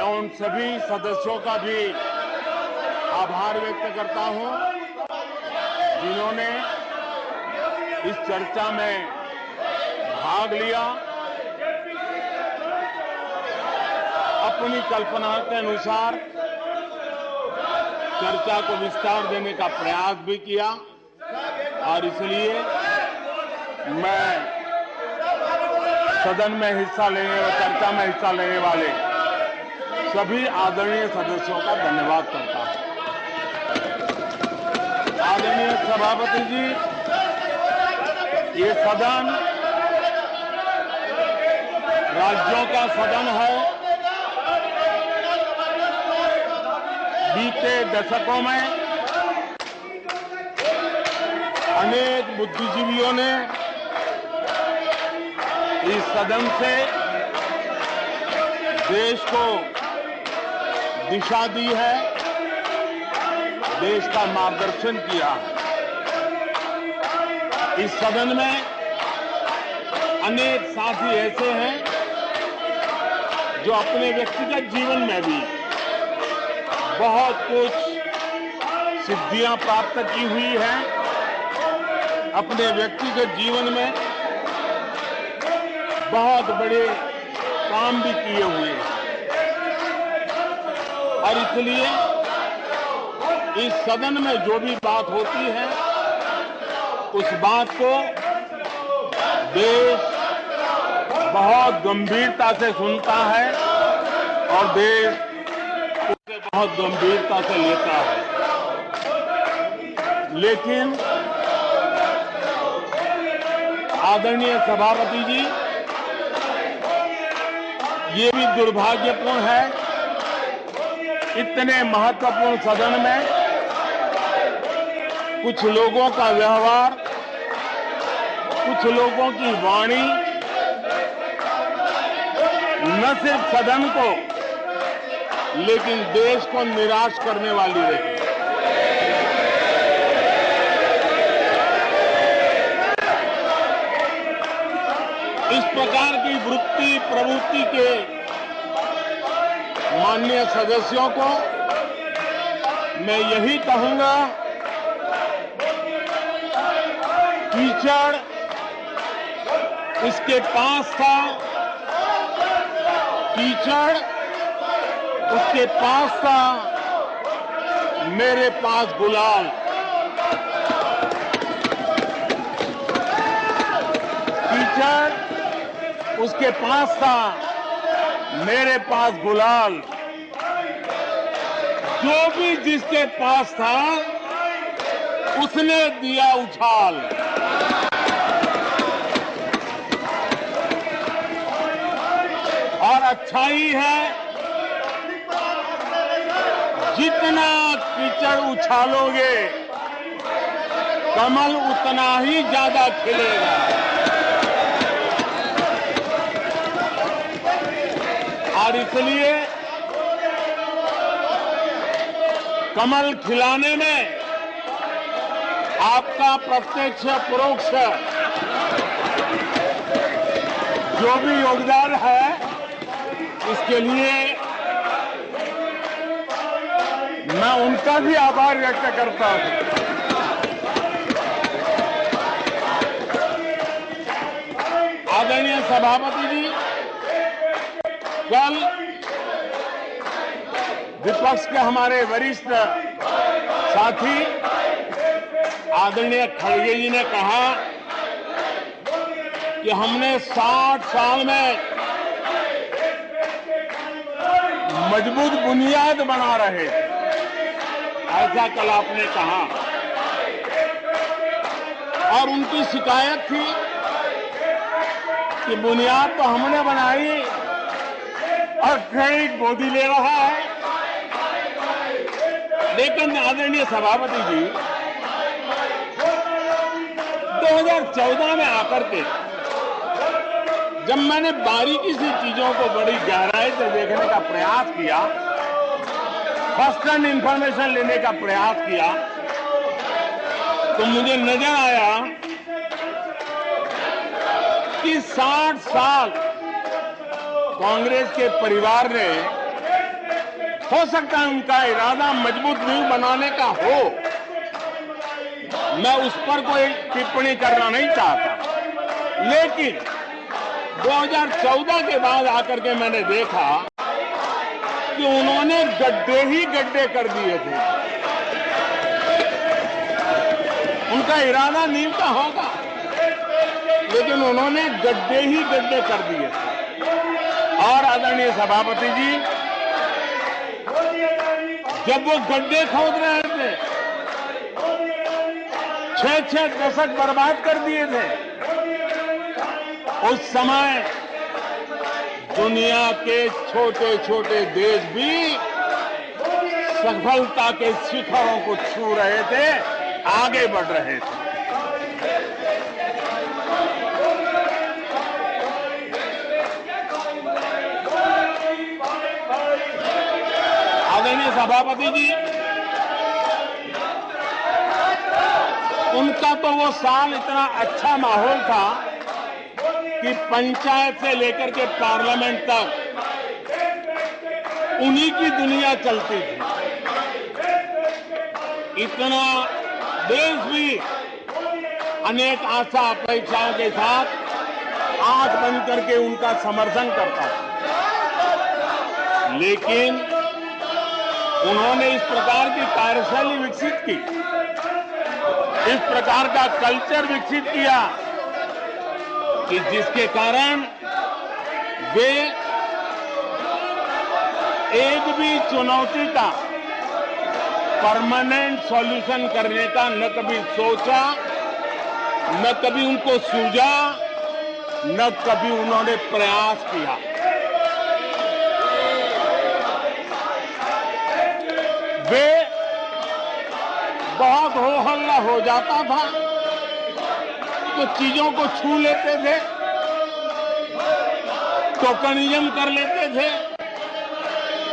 मैं उन सभी सदस्यों का भी आभार व्यक्त करता हूं जिन्होंने इस चर्चा में भाग लिया, अपनी कल्पना के अनुसार चर्चा को विस्तार देने का प्रयास भी किया और इसलिए मैं सदन में हिस्सा लेने और चर्चा में हिस्सा लेने वाले सभी आदरणीय सदस्यों का धन्यवाद करता हूं। आदरणीय सभापति जी, ये सदन राज्यों का सदन है। बीते दशकों में अनेक बुद्धिजीवियों ने इस सदन से देश को दिशा दी है, देश का मार्गदर्शन किया है। इस सदन में अनेक साथी ऐसे हैं जो अपने व्यक्तिगत जीवन में भी बहुत कुछ सिद्धियां प्राप्त की हुई हैं, अपने व्यक्तिगत जीवन में बहुत बड़े काम भी किए हुए हैं और इसलिए इस सदन में जो भी बात होती है उस बात को देश बहुत गंभीरता से सुनता है और देश उसे बहुत गंभीरता से लेता है। लेकिन आदरणीय सभापति जी, ये भी दुर्भाग्यपूर्ण है, इतने महत्वपूर्ण सदन में कुछ लोगों का व्यवहार, कुछ लोगों की वाणी न सिर्फ सदन को लेकिन देश को निराश करने वाली रही। इस प्रकार की वृत्ति प्रवृत्ति के माननीय सदस्यों को मैं यही कहूंगा, कीचड़ उसके पास था, कीचड़ उसके पास था, मेरे पास गुलाल। कीचड़ उसके पास था, मेरे पास गुलाल। जो भी जिसके पास था उसने दिया उछाल। और अच्छाई है, जितना कीचड़ उछालोगे कमल उतना ही ज्यादा खिलेगा। और इसलिए कमल खिलाने में आपका प्रत्यक्ष परोक्ष जो भी योगदान है, इसके लिए मैं उनका भी आभार व्यक्त करता हूं। आदरणीय सभापति जी, कल विपक्ष के हमारे वरिष्ठ साथी आदरणीय खड़गे जी ने कहा कि हमने 60 साल में मजबूत बुनियाद बना रहे थे, ऐसा कल आपने कहा। और उनकी शिकायत थी कि बुनियाद तो हमने बनाई और क्रेडिट मोदी ले रहा है। लेकिन आदरणीय सभापति जी, 2014 में आकर के जब मैंने बारीकी से चीजों को बड़ी गहराई से देखने का प्रयास किया, फर्स्ट हैंड इंफॉर्मेशन लेने का प्रयास किया, तो मुझे नजर आया कि 60 साल कांग्रेस के परिवार ने हो सकता है उनका इरादा मजबूत नींव बनाने का हो, मैं उस पर कोई टिप्पणी करना नहीं चाहता, लेकिन 2014 के बाद आकर के मैंने देखा कि उन्होंने गड्ढे ही गड्ढे कर दिए थे। उनका इरादा नींव का होगा, लेकिन उन्होंने गड्ढे ही गड्ढे कर दिए थे। और आदरणीय सभापति जी, जब वो गड्ढे खोद रहे थे, 6-6 दशक बर्बाद कर दिए थे, उस समय दुनिया के छोटे छोटे देश भी सफलता के शिखरों को छू रहे थे, आगे बढ़ रहे थे। आदरणीय सभापति जी, उनका तो वो साल इतना अच्छा माहौल था कि पंचायत से लेकर के पार्लियामेंट तक उन्हीं की दुनिया चलती थी। इतना देश भी अनेक आशा अपेक्षाओं के साथ आंख बंद करके उनका समर्थन करता था, लेकिन उन्होंने इस प्रकार की कार्यशैली विकसित की, इस प्रकार का कल्चर विकसित किया कि जिसके कारण वे एक भी चुनौती का परमानेंट सॉल्यूशन करने का न कभी सोचा, न कभी उनको सूझा, न कभी उन्होंने प्रयास किया। वे बहुत हो हल्ला हो जाता था तो चीजों को छू लेते थे, टोकनिज्म कर लेते थे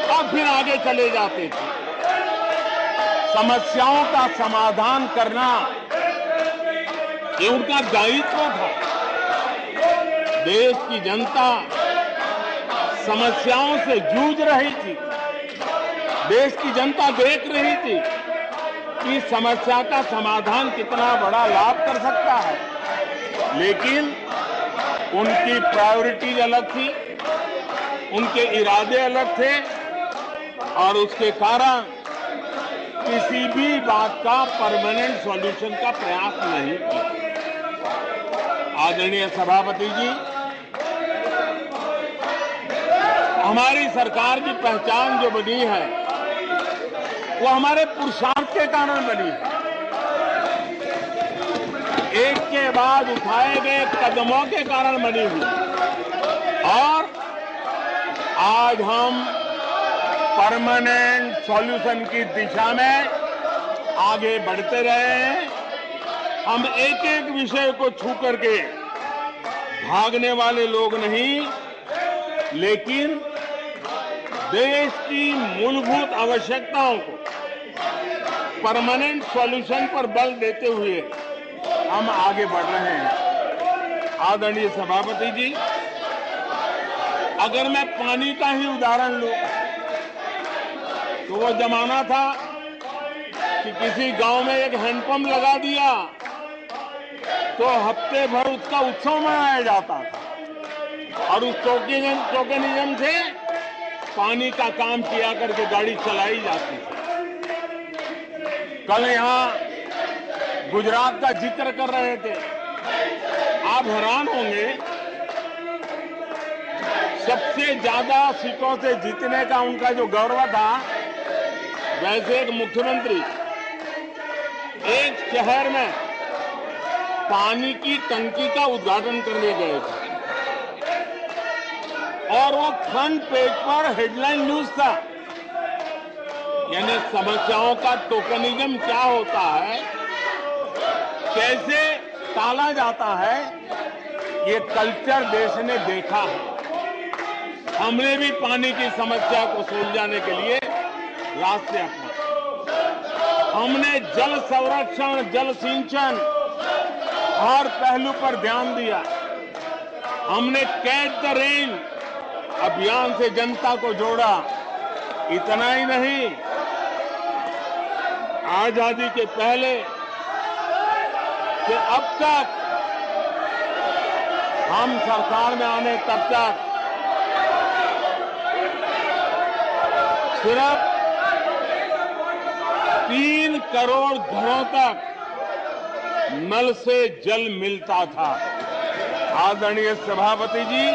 और फिर आगे चले जाते थे। समस्याओं का समाधान करना ये उनका दायित्व था। देश की जनता समस्याओं से जूझ रही थी, देश की जनता देख रही थी कि समस्या का समाधान कितना बड़ा लाभ कर सकता है, लेकिन उनकी प्रायोरिटीज अलग थी, उनके इरादे अलग थे और उसके कारण किसी भी बात का परमानेंट सॉल्यूशन का प्रयास नहीं किया। आदरणीय सभापति जी, हमारी सरकार की पहचान जो बनी है वो हमारे पुरुषार्थ के कारण बनी है। एक के बाद उठाए गए कदमों के कारण बनी हुई, और आज हम परमानेंट सॉल्यूशन की दिशा में आगे बढ़ते रहे हैं। हम एक एक विषय को छू करके भागने वाले लोग नहीं, लेकिन देश की मूलभूत आवश्यकताओं को परमानेंट सॉल्यूशन पर बल देते हुए हम आगे बढ़ रहे हैं। आदरणीय सभापति जी, अगर मैं पानी का ही उदाहरण लूं तो वो जमाना था कि किसी गांव में एक हैंडपंप लगा दिया तो हफ्ते भर उसका उत्सव मनाया जाता था और उस टोकनिज्म से पानी का काम किया करके गाड़ी चलाई जाती थी। कल यहां गुजरात का जिक्र कर रहे थे, आप हैरान होंगे, सबसे ज्यादा सीटों से जीतने का उनका जो गौरव था, वैसे एक मुख्यमंत्री एक शहर में पानी की टंकी का उद्घाटन करने गए थे और वो फ्रंट पेज पर हेडलाइन न्यूज था। यानी समस्याओं का टोकनिज्म क्या होता है, कैसे टाला जाता है, ये कल्चर देश ने देखा है। हमने भी पानी की समस्या को सुलझाने के लिए रास्ते अपनाए। हमने जल संरक्षण, जल सिंचन हर पहलू पर ध्यान दिया। हमने कैच द रेन अभियान से जनता को जोड़ा इतना ही नहीं, आजादी के पहले से अब तक हम सरकार में आने तब तक सिर्फ 3 करोड़ घरों तक नल से जल मिलता था। आदरणीय सभापति जी,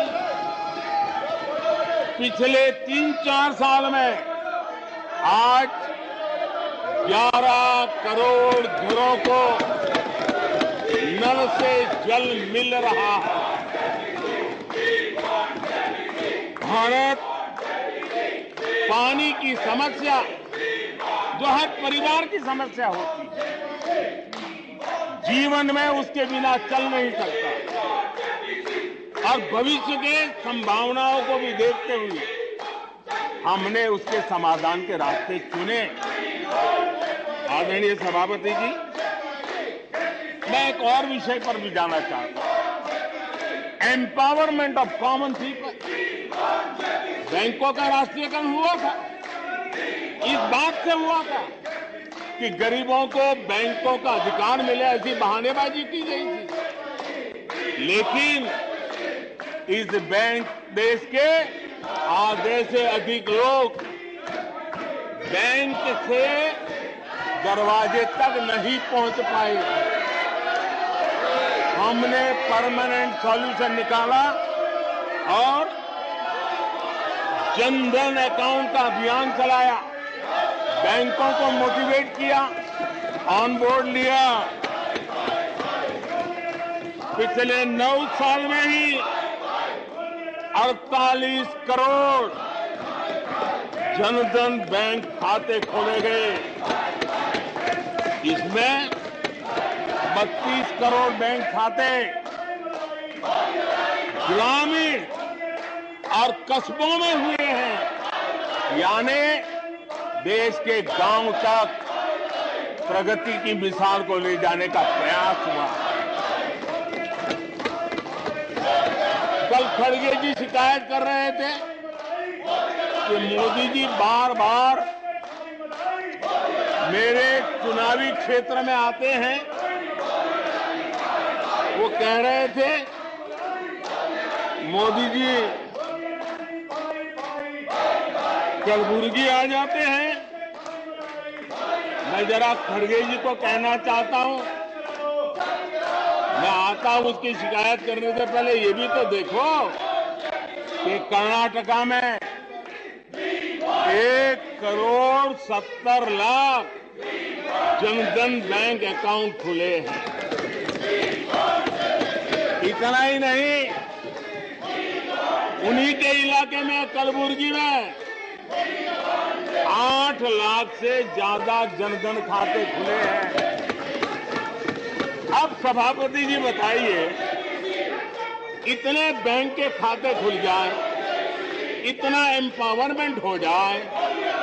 पिछले 3-4 साल में आज 11 करोड़ घरों को नल से जल मिल रहा है। भारत पानी की समस्या जो हर परिवार की समस्या होती है, जीवन में उसके बिना चल नहीं सकता, और भविष्य के संभावनाओं को भी देखते हुए हमने उसके समाधान के रास्ते चुने। आदरणीय सभापति जी, मैं एक और विषय पर भी जाना चाहता हूं। Empowerment of common people. बैंकों का राष्ट्रीयकरण हुआ था, इस बात से हुआ था कि गरीबों को बैंकों का अधिकार मिले, ऐसी बहानेबाजी की गई थी। लेकिन इस बैंक देश के आधे से अधिक लोग बैंक से दरवाजे तक नहीं पहुंच पाए। हमने परमानेंट सॉल्यूशन निकाला और जनधन अकाउंट का अभियान चलाया, बैंकों को मोटिवेट किया, ऑन बोर्ड लिया। पिछले 9 साल में ही 48 करोड़ जनधन बैंक खाते खोले गए। इसमें 32 करोड़ बैंक खाते ग्रामीण और कस्बों में हुए हैं, यानी देश के गांव तक प्रगति की मिसाल को ले जाने का प्रयास हुआ। कल खड़गे जी शिकायत कर रहे थे कि मोदी जी बार बार मेरे चुनावी क्षेत्र में आते हैं। वो कह रहे थे मोदी जी कलबुर्गी आ जाते हैं। मैं जरा खड़गे जी को कहना चाहता हूं, मैं आता हूं उसकी शिकायत करने से पहले ये भी तो देखो कि कर्नाटका में 1,70,00,000 जनधन बैंक अकाउंट खुले हैं। इतना ही नहीं, उन्हीं के इलाके में कलबुर्गी में 8 लाख से ज्यादा जनधन खाते खुले हैं। अब सभापति जी बताइए, इतने बैंक के खाते खुल जाए, इतना एम्पावरमेंट हो जाए,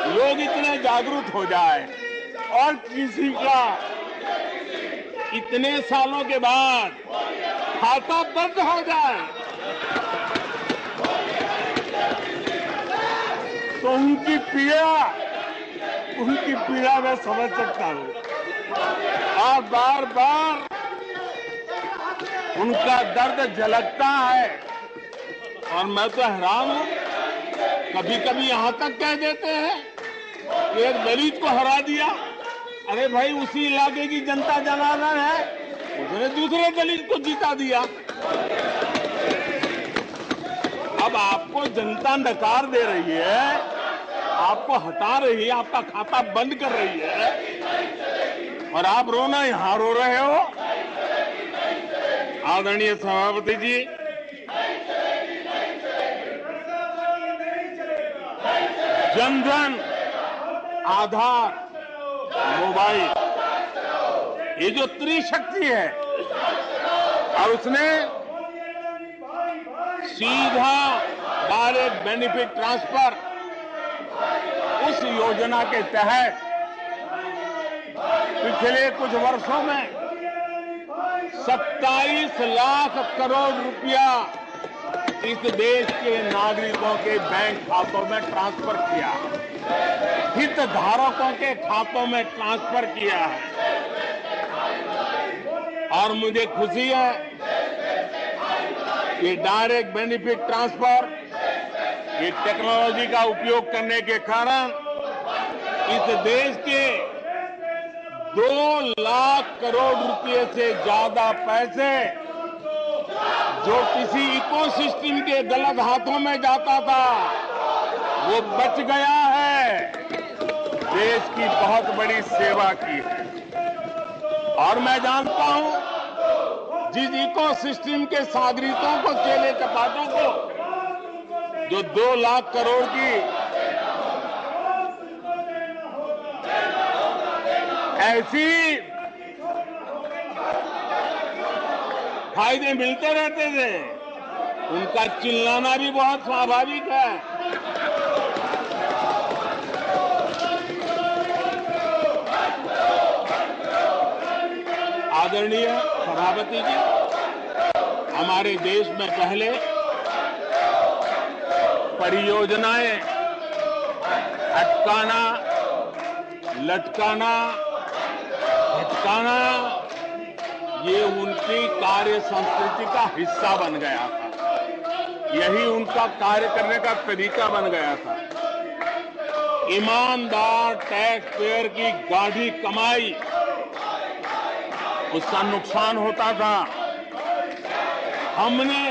लोग इतने जागरूक हो जाए, और किसी का इतने सालों के बाद खाता बंद हो जाए, तो उनकी पीड़ा मैं समझ सकता हूं। और बार बार उनका दर्द झलकता है, और मैं तो हैरान हूं। कभी कभी यहां तक कह देते हैं कि एक दलित को हरा दिया। अरे भाई, उसी इलाके की जनता जनार्दन है, उसने दूसरे दलित को जीता दिया। अब आपको जनता नकार दे रही है, आपको हटा रही है, आपका खाता बंद कर रही है, और आप रोना यहां रो रहे हो। आदरणीय सभापति जी, जनधन, आधार, मोबाइल, ये जो त्रिशक्ति है, और उसने सीधा डायरेक्ट बेनिफिट ट्रांसफर, उस योजना के तहत पिछले कुछ वर्षों में 27 लाख करोड़ रुपया इस देश के नागरिकों के बैंक खातों में ट्रांसफर किया। हितधारकों के खातों में ट्रांसफर किया है। और मुझे खुशी है कि डायरेक्ट बेनिफिट ट्रांसफर, ये टेक्नोलॉजी का उपयोग करने के कारण इस देश के 2 लाख करोड़ रुपए से ज्यादा पैसे जो किसी इकोसिस्टम के गलत हाथों में जाता था वो बच गया है। देश की बहुत बड़ी सेवा की है। और मैं जानता हूं जिस इकोसिस्टम के सागरिकों को, चेले चपाटों को जो 2 लाख करोड़ की ऐसी फायदे मिलते रहते थे, उनका चिल्लाना भी बहुत स्वाभाविक है। आदरणीय सभापति जी, हमारे देश में पहले परियोजनाएं अटकाना, लटकाना, भटकाना, ये उनकी कार्य संस्कृति का हिस्सा बन गया था। यही उनका कार्य करने का तरीका बन गया था। ईमानदार टैक्स पेयर की गाढ़ी कमाई, उसका नुकसान होता था। हमने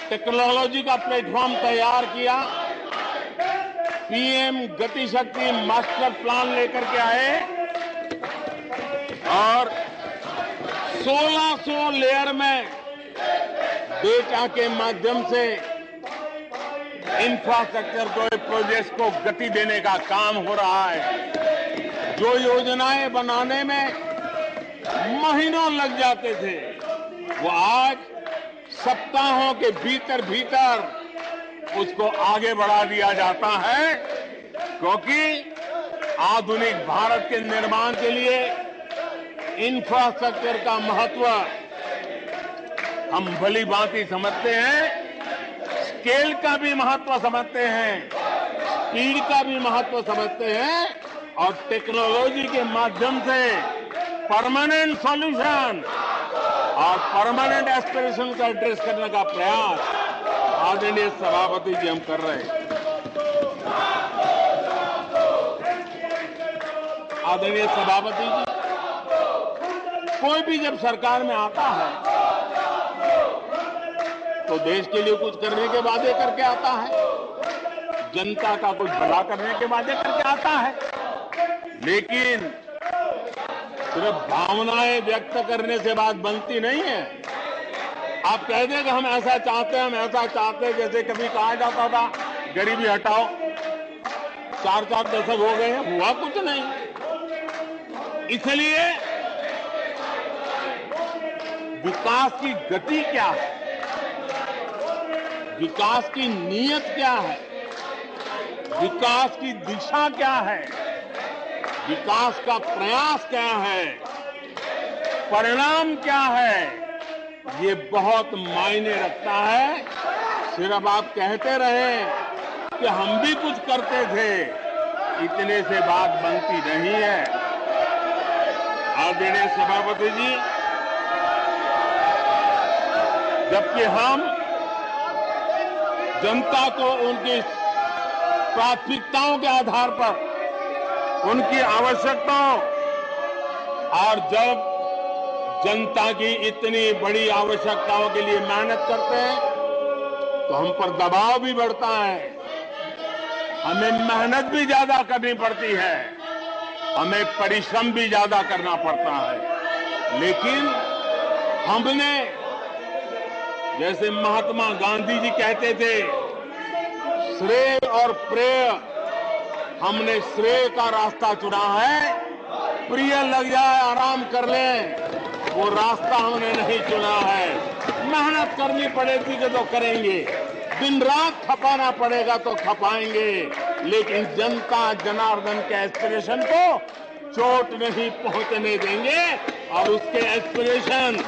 टेक्नोलॉजी का प्लेटफॉर्म तैयार किया, पीएम गति शक्ति मास्टर प्लान लेकर के आए और 1600 लेयर में डेटा के माध्यम से इंफ्रास्ट्रक्चर को, प्रोजेक्ट को गति देने का काम हो रहा है। जो योजनाएं बनाने में महीनों लग जाते थे, वो आज सप्ताहों के भीतर भीतर उसको आगे बढ़ा दिया जाता है, क्योंकि आधुनिक भारत के निर्माण के लिए इंफ्रास्ट्रक्चर का महत्व हम भली भांति समझते हैं, स्केल का भी महत्व समझते हैं, स्पीड का भी महत्व समझते हैं और टेक्नोलॉजी के माध्यम से परमानेंट सॉल्यूशन और परमानेंट एस्पिरेशन का एड्रेस करने का प्रयास आदरणीय सभापति जी हम कर रहे हैं। आदरणीय सभापति जी, कोई भी जब सरकार में आता है तो देश के लिए कुछ करने के वादे करके आता है, जनता का कुछ भला करने के वादे करके आता है, लेकिन सिर्फ भावनाएं व्यक्त करने से बात बनती नहीं है। आप कह दें कि हम ऐसा चाहते हैं, हम ऐसा चाहते हैं, जैसे कभी कहा जाता था गरीबी हटाओ, 4-4 दशक हो गए हैं, हुआ कुछ नहीं। इसलिए विकास की गति क्या है, विकास की नीयत क्या है, विकास की दिशा क्या है, विकास का प्रयास क्या है, परिणाम क्या है, ये बहुत मायने रखता है। सिर्फ आप कहते रहे कि हम भी कुछ करते थे, इतने से बात बनती नहीं है। आदरणीय सभापति जी, जबकि हम जनता को उनकी प्राथमिकताओं के आधार पर, उनकी आवश्यकताओं, और जब जनता की इतनी बड़ी आवश्यकताओं के लिए मेहनत करते हैं तो हम पर दबाव भी बढ़ता है, हमें मेहनत भी ज्यादा करनी पड़ती है, हमें परिश्रम भी ज्यादा करना पड़ता है। लेकिन हमने, जैसे महात्मा गांधी जी कहते थे, श्रेय और प्रेय, हमने श्रेय का रास्ता चुना है, प्रिय लग जाए आराम कर लें, वो रास्ता हमने नहीं चुना है। मेहनत करनी पड़ेगी तो करेंगे, दिन रात खपाना पड़ेगा तो खपाएंगे, लेकिन जनता जनार्दन के एस्पिरेशन को चोट नहीं पहुंचने देंगे और उसके एस्पिरेशन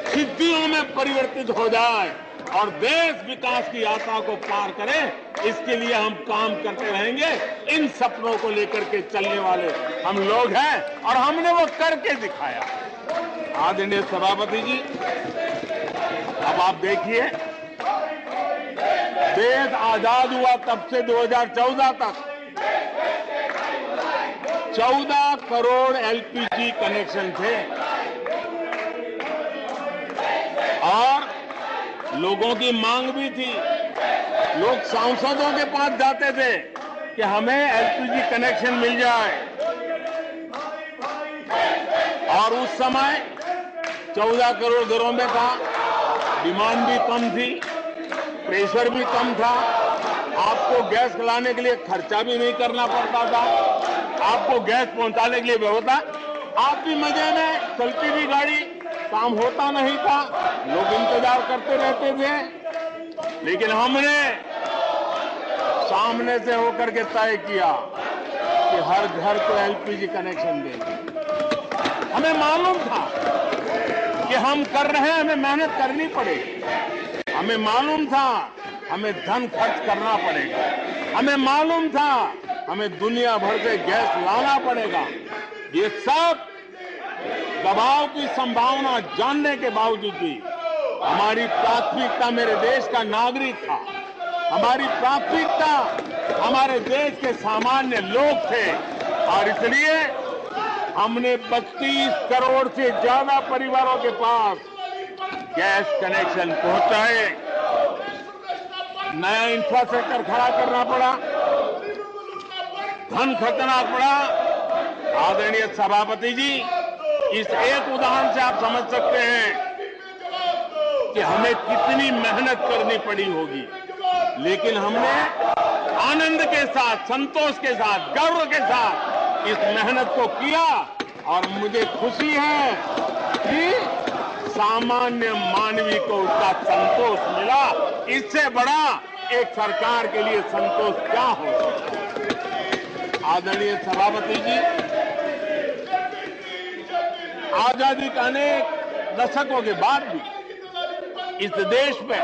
सिद्धियों में परिवर्तित हो जाए और देश विकास की यात्रा को पार करे, इसके लिए हम काम करते रहेंगे। इन सपनों को लेकर के चलने वाले हम लोग हैं और हमने वो करके दिखाया। आदरणीय सभापति जी, अब आप देखिए, देश आजाद हुआ तब से 2014 तक 14 करोड़ एलपीजी कनेक्शन थे और लोगों की मांग भी थी। लोग सांसदों के पास जाते थे कि हमें एलपीजी कनेक्शन मिल जाए, और उस समय 14 करोड़ घरों में था, डिमांड भी कम थी, प्रेशर भी कम था, आपको गैस लाने के लिए खर्चा भी नहीं करना पड़ता था, आपको गैस पहुंचाने के लिए व्यवस्था, आप भी मजे में, चलती भी गाड़ी, काम होता नहीं था, लोग इंतजार करते रहते थे। लेकिन हमने सामने से होकर के तय किया कि हर घर को एलपीजी कनेक्शन देंगे। हमें मालूम था कि हम कर रहे हैं, हमें मेहनत करनी पड़ेगी। हमें मालूम था हमें धन खर्च करना पड़ेगा। हमें मालूम था हमें दुनिया भर से गैस लाना पड़ेगा। ये सब दबाव की संभावना जानने के बावजूद भी हमारी प्राथमिकता मेरे देश का नागरिक था। हमारी प्राथमिकता हमारे देश के सामान्य लोग थे और इसलिए हमने 32 करोड़ से ज्यादा परिवारों के पास गैस कनेक्शन पहुंचाए। नया इंफ्रास्ट्रक्चर खड़ा करना पड़ा, धन खर्चना पड़ा। आदरणीय सभापति जी, इस एक उदाहरण से आप समझ सकते हैं कि हमें कितनी मेहनत करनी पड़ी होगी, लेकिन हमने आनंद के साथ, संतोष के साथ, गर्व के साथ इस मेहनत को किया और मुझे खुशी है कि सामान्य मानवी को उसका संतोष मिला। इससे बड़ा एक सरकार के लिए संतोष क्या हो सकता है। आदरणीय सभापति जी, आजादी के अनेक दशकों के बाद भी इस देश में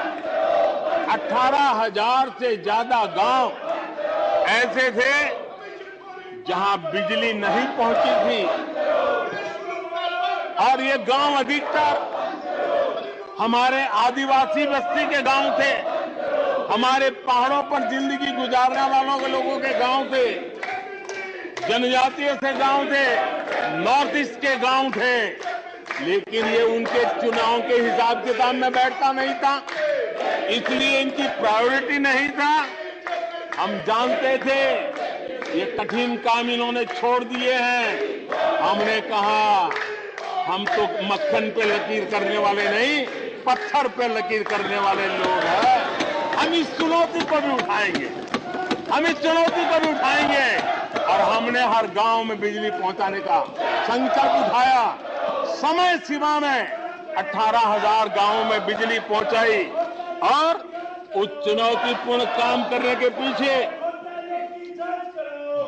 18,000 से ज्यादा गांव ऐसे थे जहां बिजली नहीं पहुंची थी और ये गांव अधिकतर हमारे आदिवासी बस्ती के गांव थे, हमारे पहाड़ों पर जिंदगी गुजारने वालों के लोगों के गांव थे, जनजातीय से गांव थे, नॉर्थ ईस्ट के गांव थे। लेकिन ये उनके चुनाव के हिसाब किताब में बैठता नहीं था, इसलिए इनकी प्रायोरिटी नहीं था। हम जानते थे ये कठिन काम इन्होंने छोड़ दिए हैं। हमने कहा हम तो मक्खन पे लकीर करने वाले नहीं, पत्थर पे लकीर करने वाले लोग हैं। हम इस चुनौती को भी उठाएंगे, हम इस चुनौती को भी उठाएंगे और हमने हर गांव में बिजली पहुंचाने का संकल्प उठाया। समय सीमा में 18,000 गांवों में बिजली पहुंचाई और उस चुनौतीपूर्ण काम करने के पीछे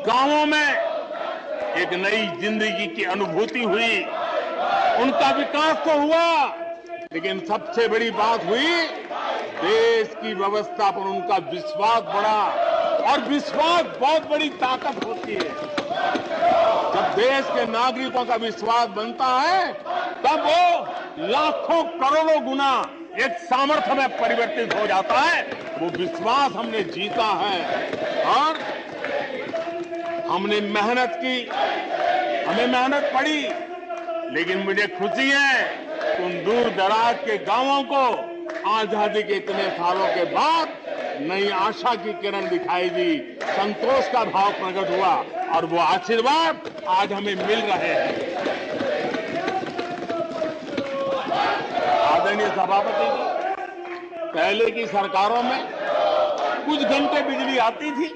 गांवों में एक नई जिंदगी की अनुभूति हुई, उनका विकास तो हुआ, लेकिन सबसे बड़ी बात हुई देश की व्यवस्था पर उनका विश्वास बढ़ा। और विश्वास बहुत बड़ी ताकत होती है। जब देश के नागरिकों का विश्वास बनता है तब वो लाखों करोड़ों गुना एक सामर्थ्य में परिवर्तित हो जाता है। वो विश्वास हमने जीता है और हमने मेहनत की, हमें मेहनत पड़ी, लेकिन मुझे खुशी है उन दूर दराज के गांवों को आजादी के इतने सालों के बाद नई आशा की किरण दिखाई दी, संतोष का भाव प्रकट हुआ और वो आशीर्वाद आज हमें मिल रहे हैं। आदरणीय सभापति जी, पहले की सरकारों में कुछ घंटे बिजली आती थी,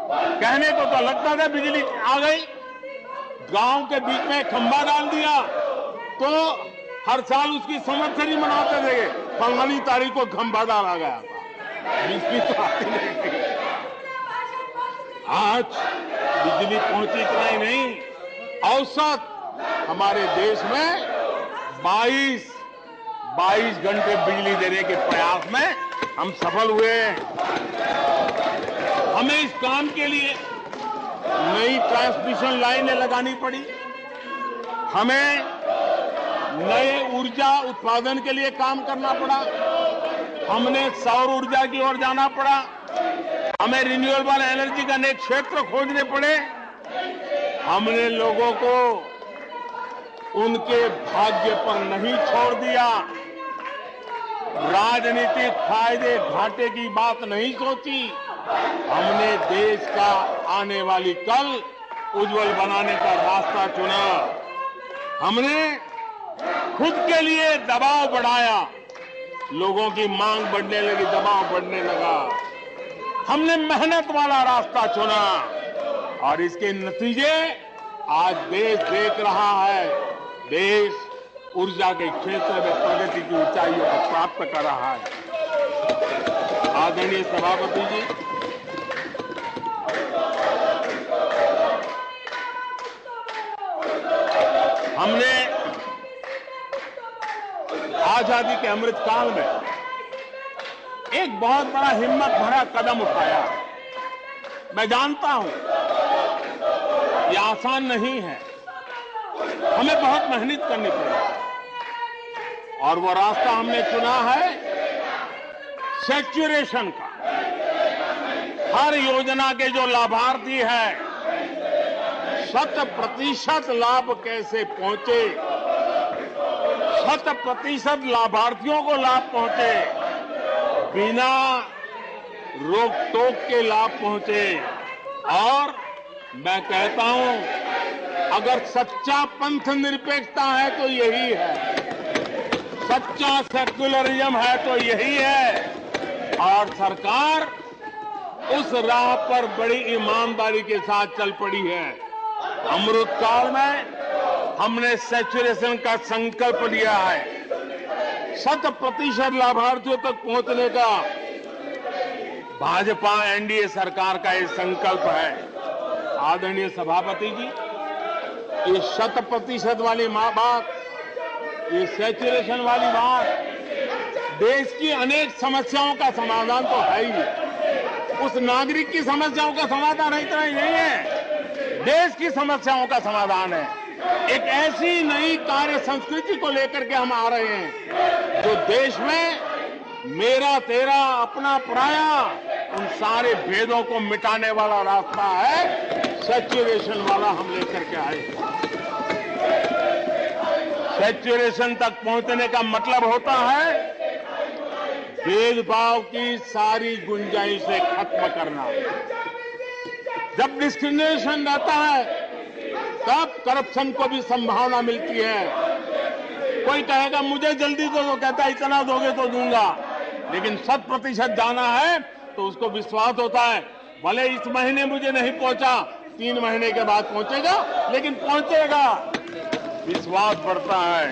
कहने को तो लगता था बिजली आ गई, गांव के बीच में खंभा डाल दिया तो हर साल उसकी संवत्सरी मनाते थे, फलानी तारीख को खंभा डाला गया था, बिजली तो आती नहीं थी। आज बिजली पहुंची इतना ही नहीं, औसत हमारे देश में 22 घंटे बिजली देने के प्रयास में हम सफल हुए हैं। हमें इस काम के लिए नई ट्रांसमिशन लाइनें लगानी पड़ी, हमें नए ऊर्जा उत्पादन के लिए काम करना पड़ा, हमने सौर ऊर्जा की ओर जाना पड़ा, हमें रिन्यूएबल एनर्जी का नए क्षेत्र खोजने पड़े। हमने लोगों को उनके भाग्य पर नहीं छोड़ दिया, राजनीतिक फायदे घाटे की बात नहीं सोची। हमने देश का आने वाली कल उज्जवल बनाने का रास्ता चुना। हमने खुद के लिए दबाव बढ़ाया, लोगों की मांग बढ़ने लगी, दबाव बढ़ने लगा। हमने मेहनत वाला रास्ता चुना और इसके नतीजे आज देश देख रहा है। देश ऊर्जा के क्षेत्र में प्रगति की ऊंचाइयों को प्राप्त कर रहा है। आदरणीय सभापति जी, हमने आजादी के अमृत काल में एक बहुत बड़ा हिम्मत भरा कदम उठाया। मैं जानता हूं यह आसान नहीं है, हमें बहुत मेहनत करनी पड़ेगी और वो रास्ता हमने चुना है सैचुरेशन का। हर योजना के जो लाभार्थी हैं 100% लाभ कैसे पहुंचे, 100% लाभार्थियों को लाभ पहुंचे, बिना रोक टोक के लाभ पहुंचे। और मैं कहता हूं अगर सच्चा पंथ निरपेक्षता है तो यही है, सच्चा सेक्युलरिज्म है तो यही है। और सरकार उस राह पर बड़ी ईमानदारी के साथ चल पड़ी है। अमृत काल में हमने सैचुरेशन का संकल्प लिया है, 100% लाभार्थियों तक पहुंचने का भाजपा एनडीए सरकार का ये संकल्प है। आदरणीय सभापति जी, ये 100% वाली बात, ये सैचुरेशन वाली बात देश की अनेक समस्याओं का समाधान तो है ही। उस नागरिक की समस्याओं का समाधान इतना ही नहीं है, देश की समस्याओं का समाधान है। एक ऐसी नई कार्य संस्कृति को लेकर के हम आ रहे हैं जो देश में मेरा तेरा अपना पराया उन सारे भेदों को मिटाने वाला रास्ता है, सैचुरेशन वाला हम लेकर के आए। सैचुरेशन तक पहुंचने का मतलब होता है भेदभाव की सारी गुंजाइशें खत्म करना। जब डिस्क्रिमिनेशन रहता है तब करप्शन को भी संभावना मिलती है। कोई कहेगा मुझे जल्दी दो, तो कहता है इतना दोगे तो दूंगा, लेकिन 100% जाना है तो उसको विश्वास होता है भले इस महीने मुझे नहीं पहुंचा, 3 महीने के बाद पहुंचेगा, लेकिन पहुंचेगा, विश्वास बढ़ता है।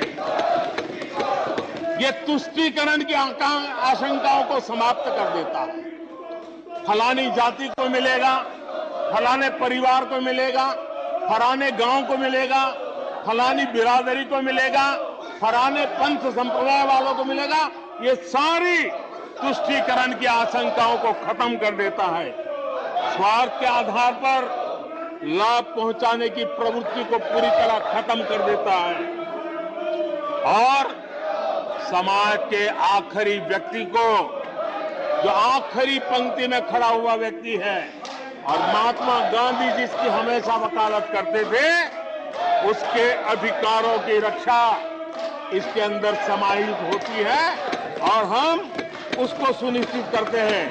ये तुष्टीकरण की आशंकाओं को समाप्त कर देता है। फलानी जाति को मिलेगा, फलाने परिवार को मिलेगा, फलाने गांव को मिलेगा, फलानी बिरादरी को मिलेगा, फलाने पंथ संप्रदाय वालों को मिलेगा, ये सारी तुष्टीकरण की आशंकाओं को खत्म कर देता है। स्वार्थ के आधार पर लाभ पहुंचाने की प्रवृत्ति को पूरी तरह खत्म कर देता है और समाज के आखिरी व्यक्ति को, जो आखिरी पंक्ति में खड़ा हुआ व्यक्ति है और महात्मा गांधी जिसकी हमेशा वकालत करते थे, उसके अधिकारों की रक्षा इसके अंदर समाहित होती है और हम उसको सुनिश्चित करते हैं।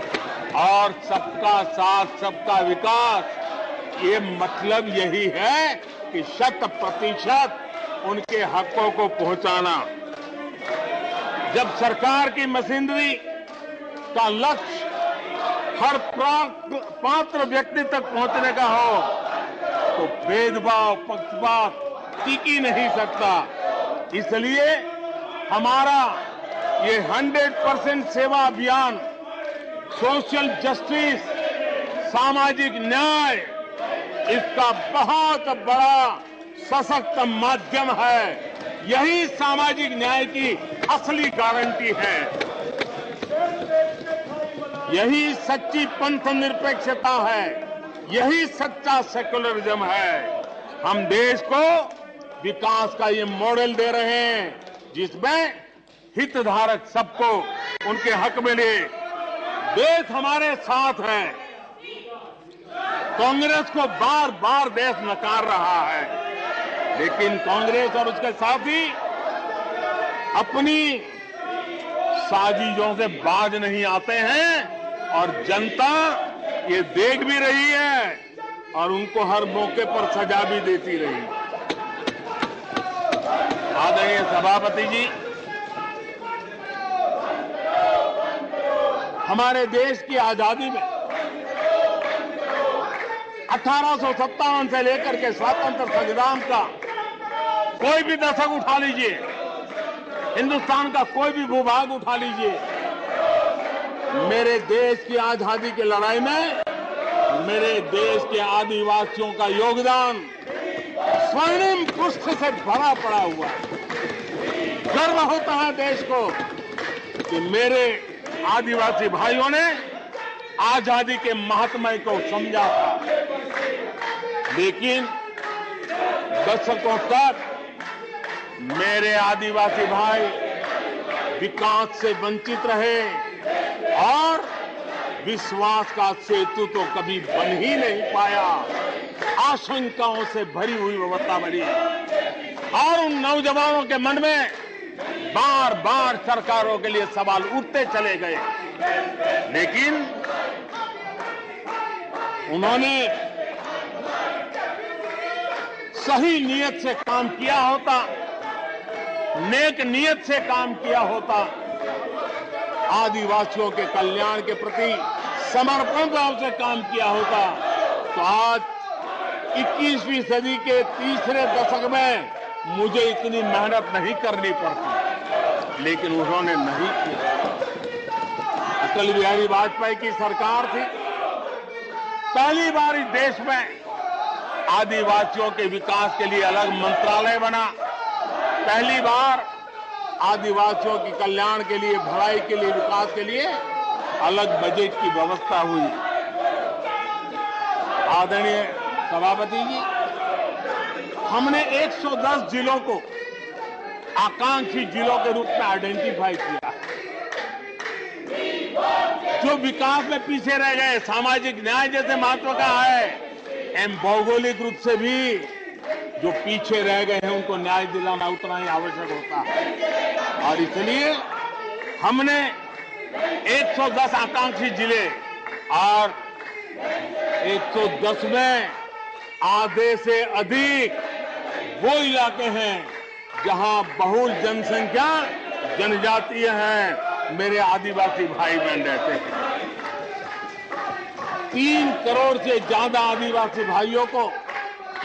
और सबका साथ सबका विकास, ये मतलब यही है कि 100% उनके हकों को पहुंचाना। जब सरकार की मशीनरी का लक्ष्य हर पात्र व्यक्ति तक पहुंचने का हो तो भेदभाव पक्षपात टिक ही नहीं सकता। इसलिए हमारा ये 100% सेवा अभियान सोशल जस्टिस, सामाजिक न्याय, इसका बहुत बड़ा सशक्त माध्यम है। यही सामाजिक न्याय की असली गारंटी है। यही सच्ची पंथ निरपेक्षता है। यही सच्चा सेकुलरिज्म है। हम देश को विकास का ये मॉडल दे रहे हैं जिसमें हितधारक सबको उनके हक मिले। देश हमारे साथ है। कांग्रेस को बार बार देश नकार रहा है, लेकिन कांग्रेस और उसके साथी अपनी साजिशों से बाज नहीं आते हैं और जनता ये देख भी रही है और उनको हर मौके पर सजा भी देती रही। आदरणीय सभापति जी, हमारे देश की आजादी में 1857 से लेकर के स्वतंत्र संग्राम का कोई भी दशक उठा लीजिए, हिंदुस्तान का कोई भी भूभाग उठा लीजिए, मेरे देश की आजादी की लड़ाई में मेरे देश के आदिवासियों का योगदान स्वर्णिम पृष्ठ से भरा पड़ा हुआ है। गर्व होता है देश को कि मेरे आदिवासी भाइयों ने आजादी के महात्म्य को समझा था, लेकिन दशकों तक मेरे आदिवासी भाई विकास से वंचित रहे और विश्वास का सेतु तो कभी बन ही नहीं पाया। आशंकाओं से भरी हुई व्यवस्था बनी और उन नौजवानों के मन में बार बार सरकारों के लिए सवाल उठते चले गए, लेकिन उन्होंने सही नीयत से काम किया होता, नेक नीयत से काम किया होता, आदिवासियों के कल्याण के प्रति समर्पण भाव से काम किया होता, तो आज 21वीं सदी के तीसरे दशक में मुझे इतनी मेहनत नहीं करनी पड़ती, लेकिन उन्होंने नहीं किया। अटल बिहारी वाजपेयी की सरकार थी, पहली बार इस देश में आदिवासियों के विकास के लिए अलग मंत्रालय बना, पहली बार आदिवासियों के कल्याण के लिए, भलाई के लिए, विकास के लिए अलग बजट की व्यवस्था हुई। आदरणीय सभापति जी, हमने 110 जिलों को आकांक्षी जिलों के रूप में आइडेंटिफाई किया, जो विकास में पीछे रह गए, सामाजिक न्याय जैसे महत्व का है, एवं भौगोलिक रूप से भी जो पीछे रह गए हैं उनको न्याय दिलाना उतना ही आवश्यक होता है। और इसलिए हमने 110 आकांक्षी जिले और 110 में आधे से अधिक वो इलाके हैं जहां बहुल जनसंख्या जनजातीय हैं, मेरे आदिवासी भाई बहन रहते हैं। 3 करोड़ से ज्यादा आदिवासी भाइयों को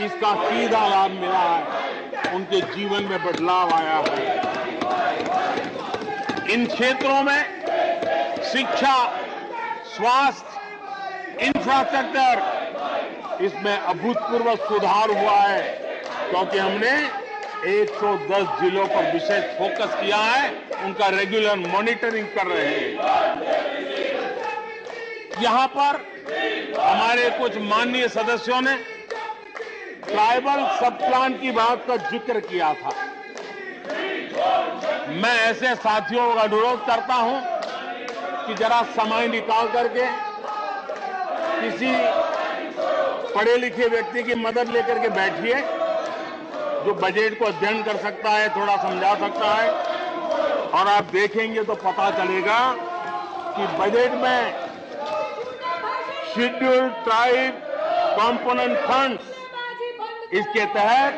इसका सीधा लाभ मिला है, उनके जीवन में बदलाव आया है। इन क्षेत्रों में शिक्षा, स्वास्थ्य, इंफ्रास्ट्रक्चर, इसमें अभूतपूर्व सुधार हुआ है, क्योंकि हमने 110 जिलों पर विशेष फोकस किया है, उनका रेगुलर मॉनिटरिंग कर रहे हैं। यहां पर हमारे कुछ माननीय सदस्यों ने ट्राइबल सब प्लान की बात का जिक्र किया था। मैं ऐसे साथियों का अनुरोध करता हूं कि जरा समय निकाल करके किसी पढ़े लिखे व्यक्ति की मदद लेकर के बैठिए, जो बजट को अध्ययन कर सकता है, थोड़ा समझा सकता है, और आप देखेंगे तो पता चलेगा कि बजट में शेड्यूल्ड ट्राइब कंपोनेंट फंड्स, इसके तहत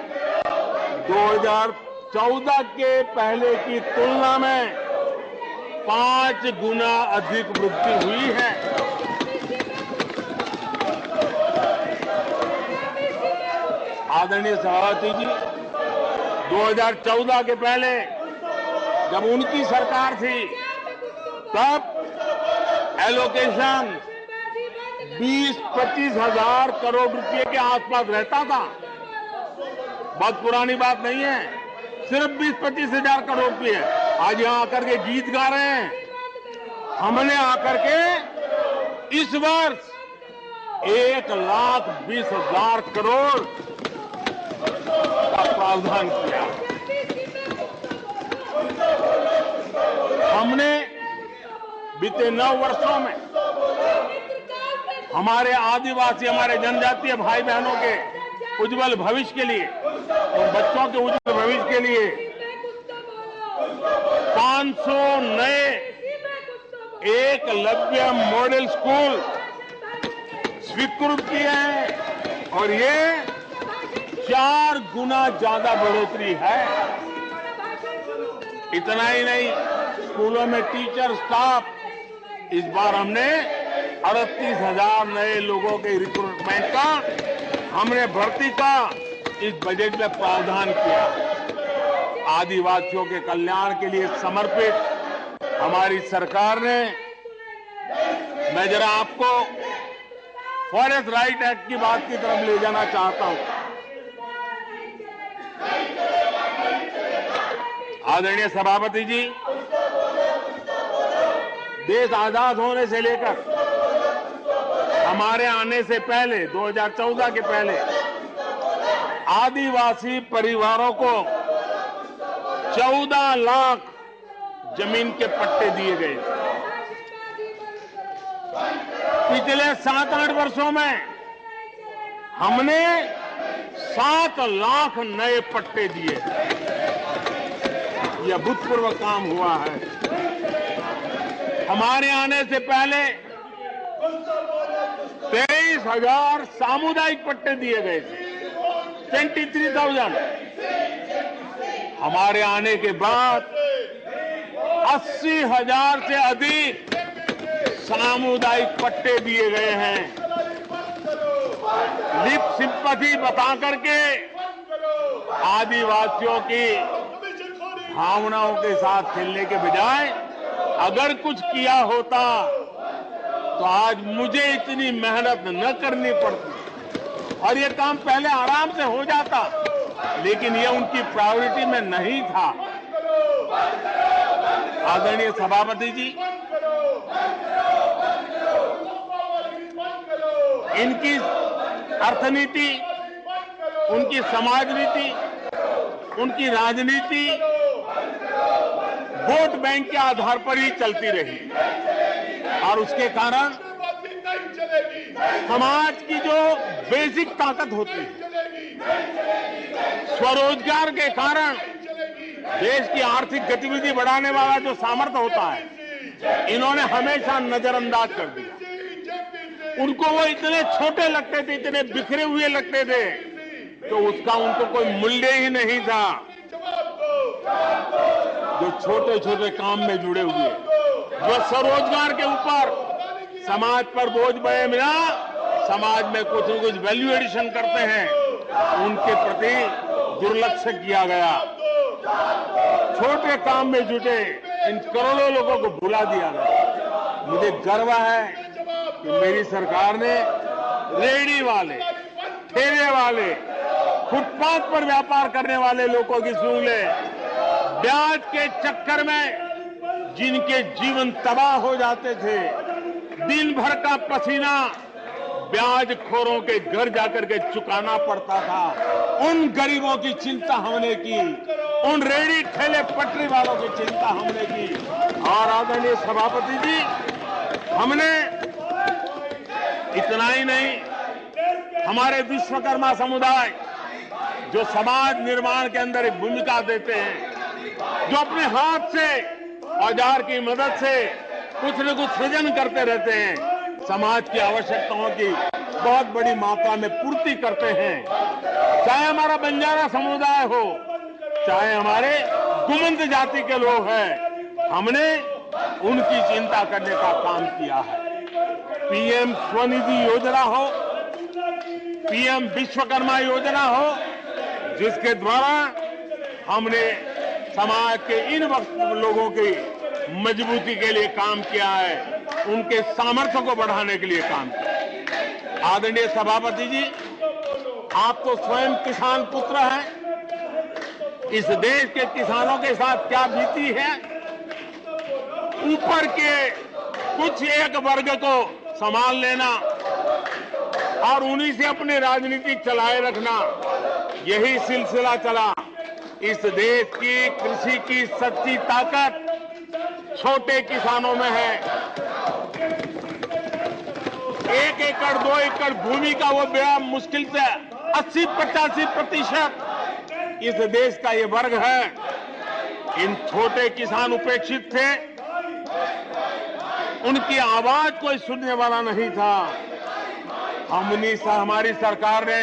2014 के पहले की तुलना में 5 गुना अधिक वृद्धि हुई है। आदरणीय सभापति जी, 2014 के पहले जब उनकी सरकार थी, तब एलोकेशन 20-25 हजार करोड़ रुपए के आसपास रहता था। बहुत पुरानी बात नहीं है, सिर्फ 20-25 हजार करोड़ रुपए है। आज यहां आकर के गीत गा रहे हैं। हमने आकर के इस वर्ष 1,20,000 करोड़ का प्रावधान किया। हमने बीते 9 वर्षों में हमारे आदिवासी, हमारे जनजातीय भाई बहनों के उज्जवल भविष्य के लिए और बच्चों के उज्जवल भविष्य के लिए 500 नए एकलव्य मॉडल स्कूल स्वीकृत किए हैं और ये 4 गुना ज्यादा बढ़ोतरी है। इतना ही नहीं, स्कूलों में टीचर, स्टाफ, इस बार हमने 38,000 नए लोगों के रिक्रूटमेंट का, हमने भर्ती का इस बजट में प्रावधान किया। आदिवासियों के कल्याण के लिए समर्पित हमारी सरकार ने, मैं जरा आपको फॉरेस्ट राइट एक्ट की बात की तरफ ले जाना चाहता हूं। आदरणीय सभापति जी, देश आजाद होने से लेकर हमारे आने से पहले 2014 के पहले आदिवासी परिवारों को 14 लाख जमीन के पट्टे दिए गए। पिछले 7-8 वर्षों में हमने 7 लाख नए पट्टे दिए। यह अभूतपूर्व काम हुआ है। हमारे आने से पहले 23,000 सामुदायिक पट्टे दिए गए थे, 23,000। हमारे आने के बाद 80,000 से अधिक सामुदायिक पट्टे दिए गए हैं। लिप सिंपैथी बता करके आदिवासियों की भावनाओं के साथ खेलने के बजाय अगर कुछ किया होता तो आज मुझे इतनी मेहनत न करनी पड़ती और ये काम पहले आराम से हो जाता, लेकिन ये उनकी प्रायोरिटी में नहीं था। आदरणीय सभापति जी, इनकी अर्थनीति, उनकी समाज नीति, उनकी राजनीति वोट बैंक के आधार पर ही चलती रही और उसके कारण समाज की जो बेसिक ताकत होती है, स्वरोजगार के कारण देश की आर्थिक गतिविधि बढ़ाने वाला जो सामर्थ्य होता है, इन्होंने हमेशा नजरअंदाज कर दिया। उनको वो इतने छोटे लगते थे, इतने बिखरे हुए लगते थे, तो उसका उनको कोई मूल्य ही नहीं था। जो छोटे छोटे काम में जुड़े हुए, जो स्वरोजगार के ऊपर समाज पर बोझ बने बिना समाज में कुछ न कुछ वैल्यू एडिशन करते हैं, उनके प्रति दुर्लक्ष्य किया गया। छोटे काम में जुटे इन करोड़ों लोगों को भुला दिया गया। मुझे गर्व है कि मेरी सरकार ने रेहड़ी वाले, ठेले वाले, फुटपाथ पर व्यापार करने वाले लोगों की सुन ले, ब्याज के चक्कर में जिनके जीवन तबाह हो जाते थे, दिन भर का पसीना ब्याज खोरों के घर जाकर के चुकाना पड़ता था, उन गरीबों की चिंता हमने की, उन रेहड़ी ठेले पटरी वालों की चिंता हमने की। और आदरणीय सभापति जी, हमने इतना ही नहीं, हमारे विश्वकर्मा समुदाय जो समाज निर्माण के अंदर एक भूमिका देते हैं, जो अपने हाथ से औजार की मदद से कुछ न कुछ सृजन करते रहते हैं, समाज की आवश्यकताओं की बहुत बड़ी मात्रा में पूर्ति करते हैं। चाहे हमारा बंजारा समुदाय हो, चाहे हमारे गुमंत जाति के लोग हैं, हमने उनकी चिंता करने का काम किया है। पीएम स्वनिधि योजना हो, पीएम विश्वकर्मा योजना हो, जिसके द्वारा हमने समाज के इन लोगों की मजबूती के लिए काम किया है, उनके सामर्थ्य को बढ़ाने के लिए काम किया। आदरणीय सभापति जी, आप तो स्वयं किसान पुत्र हैं, इस देश के किसानों के साथ क्या बीती है। ऊपर के कुछ एक वर्ग को संभाल लेना और उन्हीं से अपनी राजनीति चलाए रखना, यही सिलसिला चला। इस देश की कृषि की सच्ची ताकत छोटे किसानों में है। 1 एकड़ 2 एकड़ भूमि का वो बड़ा मुश्किल से 80-85% इस देश का ये वर्ग है। इन छोटे किसान उपेक्षित थे, उनकी आवाज कोई सुनने वाला नहीं था। हमारी सरकार ने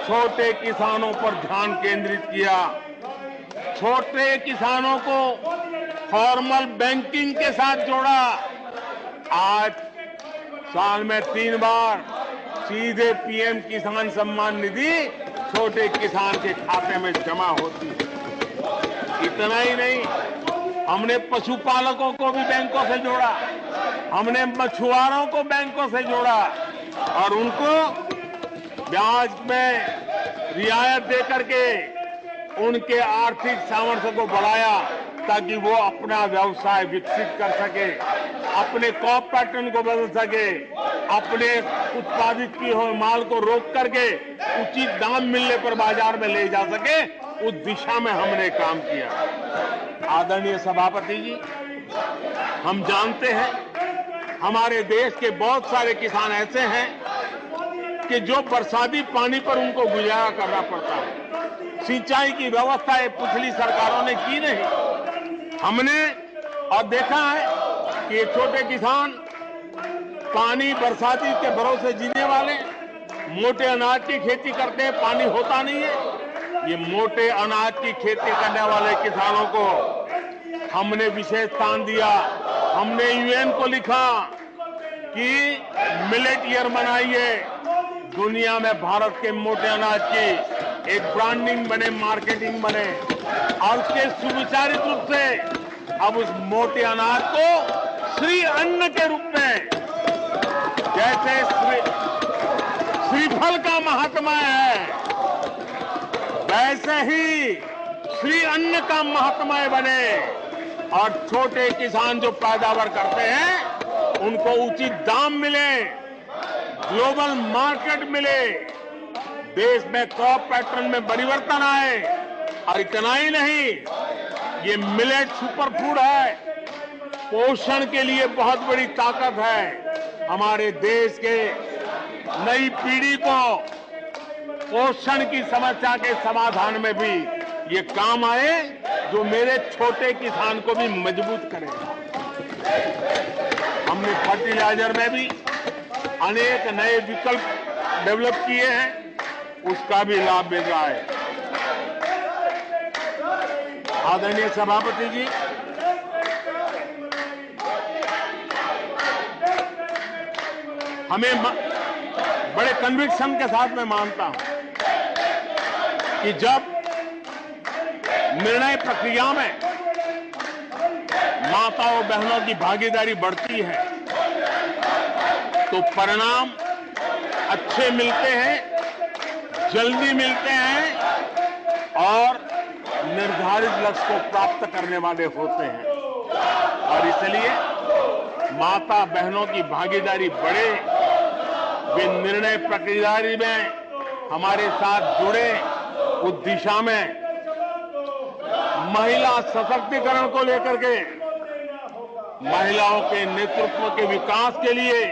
छोटे किसानों पर ध्यान केंद्रित किया, छोटे किसानों को फॉर्मल बैंकिंग के साथ जोड़ा। आज साल में 3 बार सीधे पीएम किसान सम्मान निधि छोटे किसान के खाते में जमा होती है। इतना ही नहीं, हमने पशुपालकों को भी बैंकों से जोड़ा, हमने मछुआरों को बैंकों से जोड़ा और उनको ब्याज में रियायत देकर के उनके आर्थिक सामर्थ्य को बढ़ाया ताकि वो अपना व्यवसाय विकसित कर सके, अपने क्रॉप पैटर्न को बदल सके, अपने उत्पादित किए हुए माल को रोक करके उचित दाम मिलने पर बाजार में ले जा सके। उस दिशा में हमने काम किया। आदरणीय सभापति जी, हम जानते हैं हमारे देश के बहुत सारे किसान ऐसे हैं कि जो बरसाती पानी पर उनको गुजारा करना पड़ता है। सिंचाई की व्यवस्था ये पिछली सरकारों ने की नहीं। हमने और देखा है कि ये छोटे किसान पानी बरसाती के भरोसे जीने वाले, मोटे अनाज की खेती करते हैं, पानी होता नहीं है। ये मोटे अनाज की खेती करने वाले किसानों को हमने विशेष स्थान दिया। हमने यूएन को लिखा कि मिलेट ईयर मनाइए, दुनिया में भारत के मोटे अनाज की एक ब्रांडिंग बने, मार्केटिंग बने और उसके सुविचारित रूप से अब उस मोटे अनाज को श्री अन्न के रूप में, जैसे श्रीफल का महात्मा है वैसे ही श्री अन्न का महात्मा बने और छोटे किसान जो पैदावार करते हैं उनको उचित दाम मिले, ग्लोबल मार्केट मिले, देश में क्रॉप पैटर्न में परिवर्तन आए। और इतना ही नहीं, ये मिलेट सुपरफूड है, पोषण के लिए बहुत बड़ी ताकत है। हमारे देश के नई पीढ़ी को पोषण की समस्या के समाधान में भी ये काम आए, जो मेरे छोटे किसान को भी मजबूत करे। हमने फर्टिलाइजर में भी अनेक नए विकल्प डेवलप किए हैं, उसका भी लाभ मिल रहा है। आदरणीय सभापति जी, हमें बड़े कन्विक्शन के साथ मैं मानता हूं कि जब निर्णय प्रक्रिया में माताओं बहनों की भागीदारी बढ़ती है तो परिणाम अच्छे मिलते हैं, जल्दी मिलते हैं और निर्धारित लक्ष्य को प्राप्त करने वाले होते हैं। और इसलिए माता बहनों की भागीदारी बढ़े, वे निर्णय प्रक्रिया में हमारे साथ जुड़े, उस दिशा में महिला सशक्तिकरण को लेकर के, महिलाओं के नेतृत्व के विकास के लिए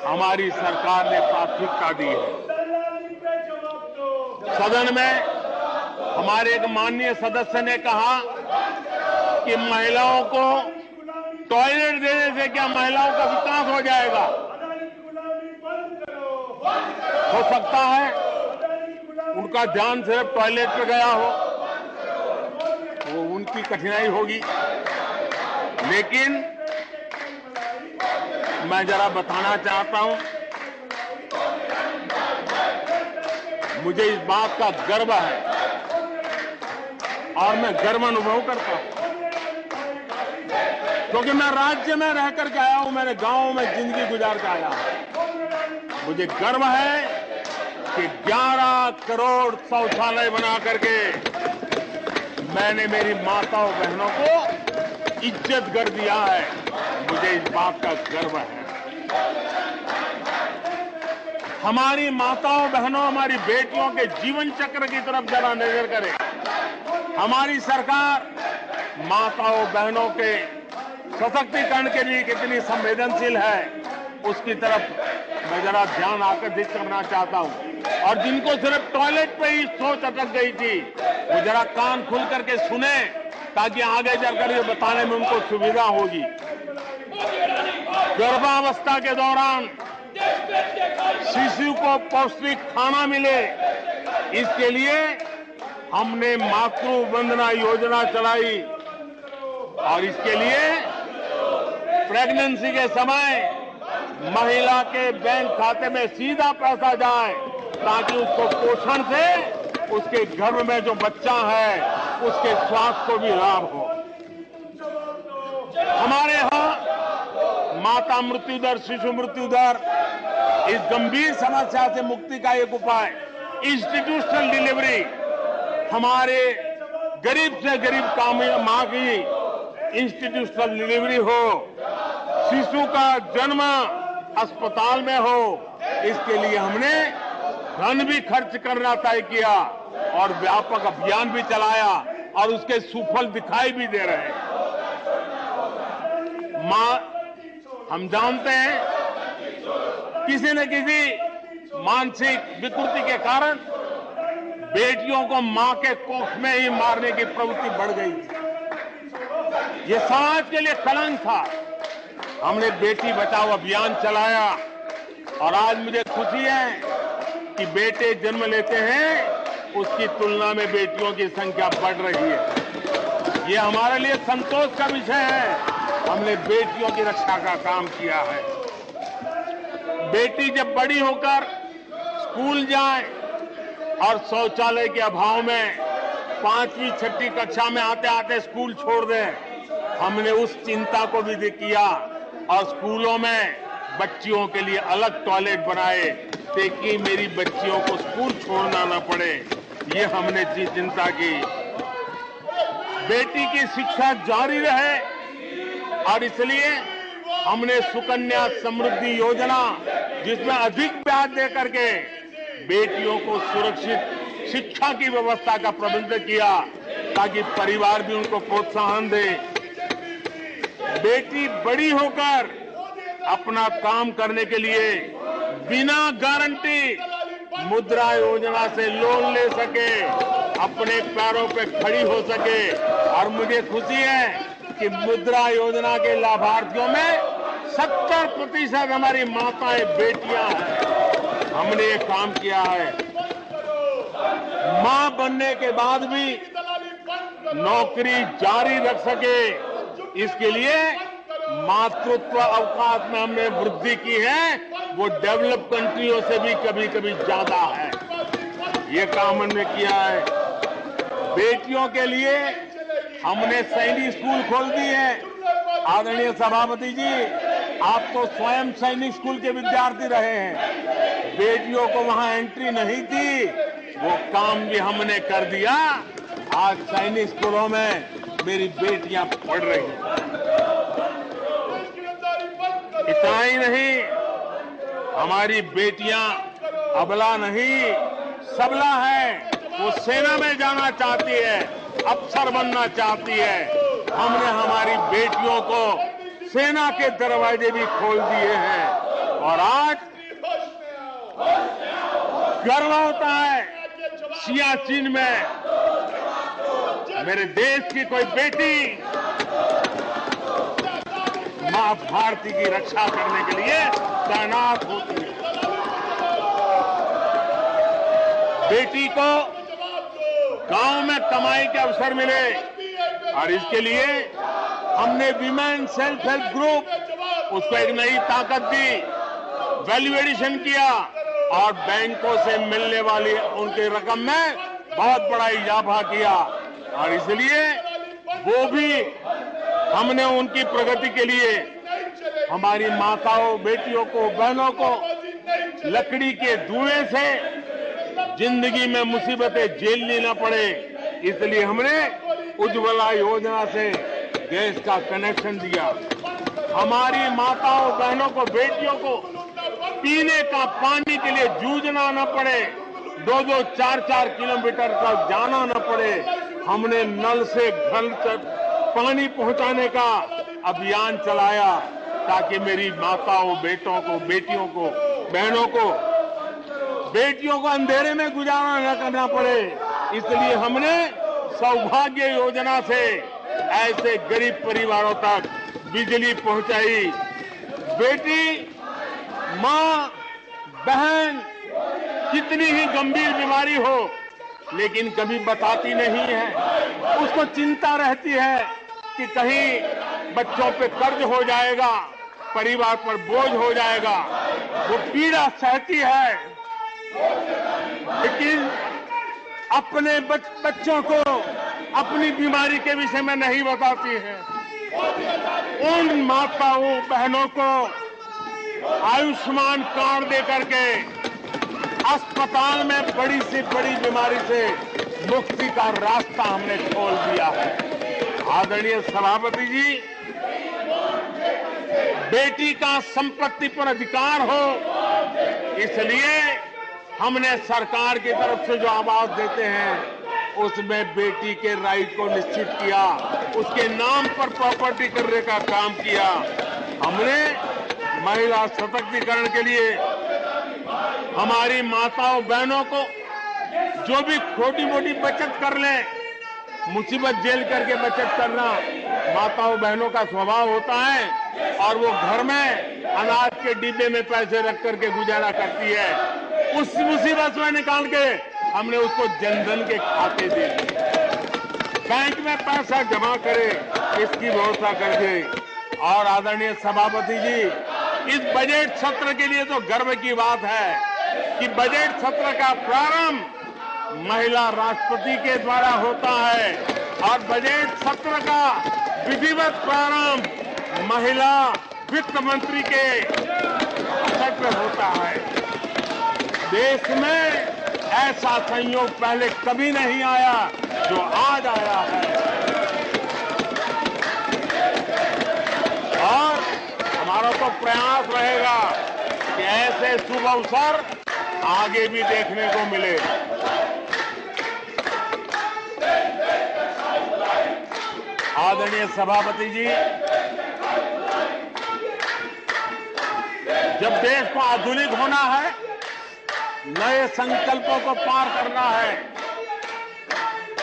हमारी सरकार ने प्राथमिकता दी है। सदन में हमारे एक माननीय सदस्य ने कहा कि महिलाओं को टॉयलेट देने से क्या महिलाओं का विकास हो जाएगा? हो सकता है उनका ध्यान सिर्फ टॉयलेट पे गया हो, वो उनकी कठिनाई होगी, लेकिन मैं जरा बताना चाहता हूं, मुझे इस बात का गर्व है और मैं गर्व अनुभव करता हूं क्योंकि मैं राज्य में रह करके आया हूं, मैंने गांव में जिंदगी गुजार के आया हूं। मुझे गर्व है कि 11 करोड़ शौचालय बना करके मैंने मेरी माताओं बहनों को इज्जत कर दिया है। मुझे इस बात का गर्व है। हमारी माताओं बहनों, हमारी बेटियों के जीवन चक्र की तरफ जरा नजर करें। हमारी सरकार माताओं बहनों के सशक्तिकरण के लिए कितनी संवेदनशील है, उसकी तरफ मैं जरा ध्यान आकर्षित करना चाहता हूं। और जिनको सिर्फ टॉयलेट पे ही सोच अटक गई थी, वो जरा कान खुल करके सुने, ताकि आगे जाकर ये बताने में उनको सुविधा होगी। गर्भावस्था के दौरान शिशु को पौष्टिक खाना मिले, इसके लिए हमने मातृ वंदना योजना चलाई। और इसके लिए प्रेगनेंसी के समय महिला के बैंक खाते में सीधा पैसा जाए, ताकि उसको पोषण से उसके गर्भ में जो बच्चा है उसके स्वास्थ्य को भी लाभ हो। हमारे यहां माता मृत्यु दर, शिशु मृत्यु दर, इस गंभीर समस्या से मुक्ति का एक उपाय इंस्टीट्यूशनल डिलीवरी। हमारे गरीब से गरीब मां की इंस्टीट्यूशनल डिलीवरी हो, शिशु का जन्म अस्पताल में हो, इसके लिए हमने धन भी खर्च करना तय किया और व्यापक अभियान भी चलाया, और उसके सुफल दिखाई भी दे रहे हैं। हम जानते हैं किसी न किसी मानसिक विकृति के कारण बेटियों को मां के कोख में ही मारने की प्रवृत्ति बढ़ गई थी। ये समाज के लिए कलंक था। हमने बेटी बचाओ अभियान चलाया, और आज मुझे खुशी है कि बेटे जन्म लेते हैं, उसकी तुलना में बेटियों की संख्या बढ़ रही है। ये हमारे लिए संतोष का विषय है। हमने बेटियों की रक्षा का काम किया है। बेटी जब बड़ी होकर स्कूल जाए और शौचालय के अभाव में 5वीं 6ठी कक्षा में आते आते स्कूल छोड़ दें, हमने उस चिंता को भी किया और स्कूलों में बच्चियों के लिए अलग टॉयलेट बनाए, ताकि मेरी बच्चियों को स्कूल छोड़ना न पड़े। ये हमने चिंता की। बेटी की शिक्षा जारी रहे, और इसलिए हमने सुकन्या समृद्धि योजना, जिसमें अधिक ब्याज दे करके बेटियों को सुरक्षित शिक्षा की व्यवस्था का प्रबंध किया, ताकि परिवार भी उनको प्रोत्साहन दे। बेटी बड़ी होकर अपना काम करने के लिए बिना गारंटी मुद्रा योजना से लोन ले सके, अपने पैरों पे खड़ी हो सके। और मुझे खुशी है कि मुद्रा योजना के लाभार्थियों में 70% हमारी माताएं बेटियां हैं। हमने ये काम किया है। मां बनने के बाद भी नौकरी जारी रख सके, इसके लिए मातृत्व अवकाश में हमने वृद्धि की है, वो डेवलप कंट्रियों से भी कभी कभी ज्यादा है। ये काम हमने किया है। बेटियों के लिए हमने सैनिक स्कूल खोल दिए हैं। आदरणीय सभापति जी, आप तो स्वयं सैनिक स्कूल के विद्यार्थी रहे हैं। बेटियों को वहां एंट्री नहीं थी, वो काम भी हमने कर दिया। आज सैनिक स्कूलों में मेरी बेटियां पढ़ रही हैं। इतना ही नहीं, हमारी बेटियां अबला नहीं सबला है। वो सेना में जाना चाहती है, अफसर बनना चाहती है। हमने हमारी बेटियों को सेना के दरवाजे भी खोल दिए हैं, और आज गर्व होता है सियाचिन में मेरे देश की कोई बेटी मां भारती की रक्षा करने के लिए तैनात होती है। बेटी को गांव में कमाई के अवसर मिले, और इसके लिए हमने विमेन सेल्फ हेल्प ग्रुप, उसको एक नई ताकत दी, वैल्यू एडिशन किया, और बैंकों से मिलने वाली उनकी रकम में बहुत बड़ा इजाफा किया। और इसलिए वो भी हमने उनकी प्रगति के लिए हमारी माताओं, बेटियों को, बहनों को लकड़ी के धुएं से जिंदगी में मुसीबतें झेलनी न पड़े, इसलिए हमने उज्ज्वला योजना से गैस का कनेक्शन दिया। हमारी माताओं बहनों को, बेटियों को पीने का पानी के लिए जूझना न पड़े, 2-2, 4-4 किलोमीटर तक जाना न पड़े। हमने नल से घर तक पानी पहुंचाने का अभियान चलाया ताकि मेरी माताओं, बेटों को, बेटियों को, बहनों को, बेटियों को अंधेरे में गुजारा न करना पड़े। इसलिए हमने सौभाग्य योजना से ऐसे गरीब परिवारों तक बिजली पहुंचाई। बेटी, मां, बहन कितनी ही गंभीर बीमारी हो लेकिन कभी बताती नहीं है। उसको चिंता रहती है कि कहीं बच्चों पे कर्ज हो जाएगा, परिवार पर बोझ हो जाएगा। वो पीड़ा सहती है लेकिन अपने बच्चों को अपनी बीमारी के विषय में नहीं बताती है। उन माताओं बहनों को आयुष्मान कार्ड दे करके अस्पताल में बड़ी से बड़ी बीमारी से मुक्ति का रास्ता हमने खोल दिया है। आदरणीय सभापति जी, बेटी का संपत्ति पर अधिकार हो, इसलिए हमने सरकार की तरफ से जो आवाज देते हैं उसमें बेटी के राइट को निश्चित किया, उसके नाम पर प्रॉपर्टी करने का काम किया। हमने महिला सशक्तिकरण के लिए हमारी माताओं बहनों को जो भी छोटी मोटी बचत कर ले, मुसीबत झेल करके बचत करना माताओं बहनों का स्वभाव होता है और वो घर में अनाज के डिब्बे में पैसे रख करके गुजारा करती है। उस मुसीबत में निकाल के हमने उसको जनधन के खाते दे दिए, बैंक में पैसा जमा करे, इसकी व्यवस्था कर दी। और आदरणीय सभापति जी, इस बजट सत्र के लिए तो गर्व की बात है कि बजट सत्र का प्रारंभ महिला राष्ट्रपति के द्वारा होता है और बजट सत्र का विधिवत प्रारंभ महिला वित्त मंत्री के अवसर पर होता है। देश में ऐसा संयोग पहले कभी नहीं आया जो आज आया है और हमारा तो प्रयास रहेगा कि ऐसे शुभ अवसर आगे भी देखने को मिले। आदरणीय सभापति जी, जब देश को आधुनिक होना है, नए संकल्पों को पार करना है,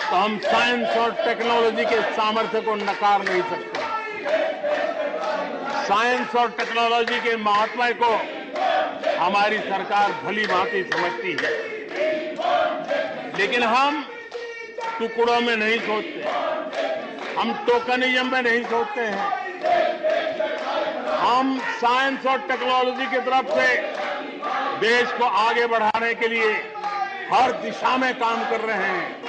तो हम साइंस और टेक्नोलॉजी के सामर्थ्य को नकार नहीं सकते। साइंस और टेक्नोलॉजी के महत्व को हमारी सरकार भली भांति समझती है, लेकिन हम टुकड़ों में नहीं सोचते, हम टोकनिज्म में नहीं सोचते हैं। हम साइंस और टेक्नोलॉजी की तरफ से देश को आगे बढ़ाने के लिए हर दिशा में काम कर रहे हैं,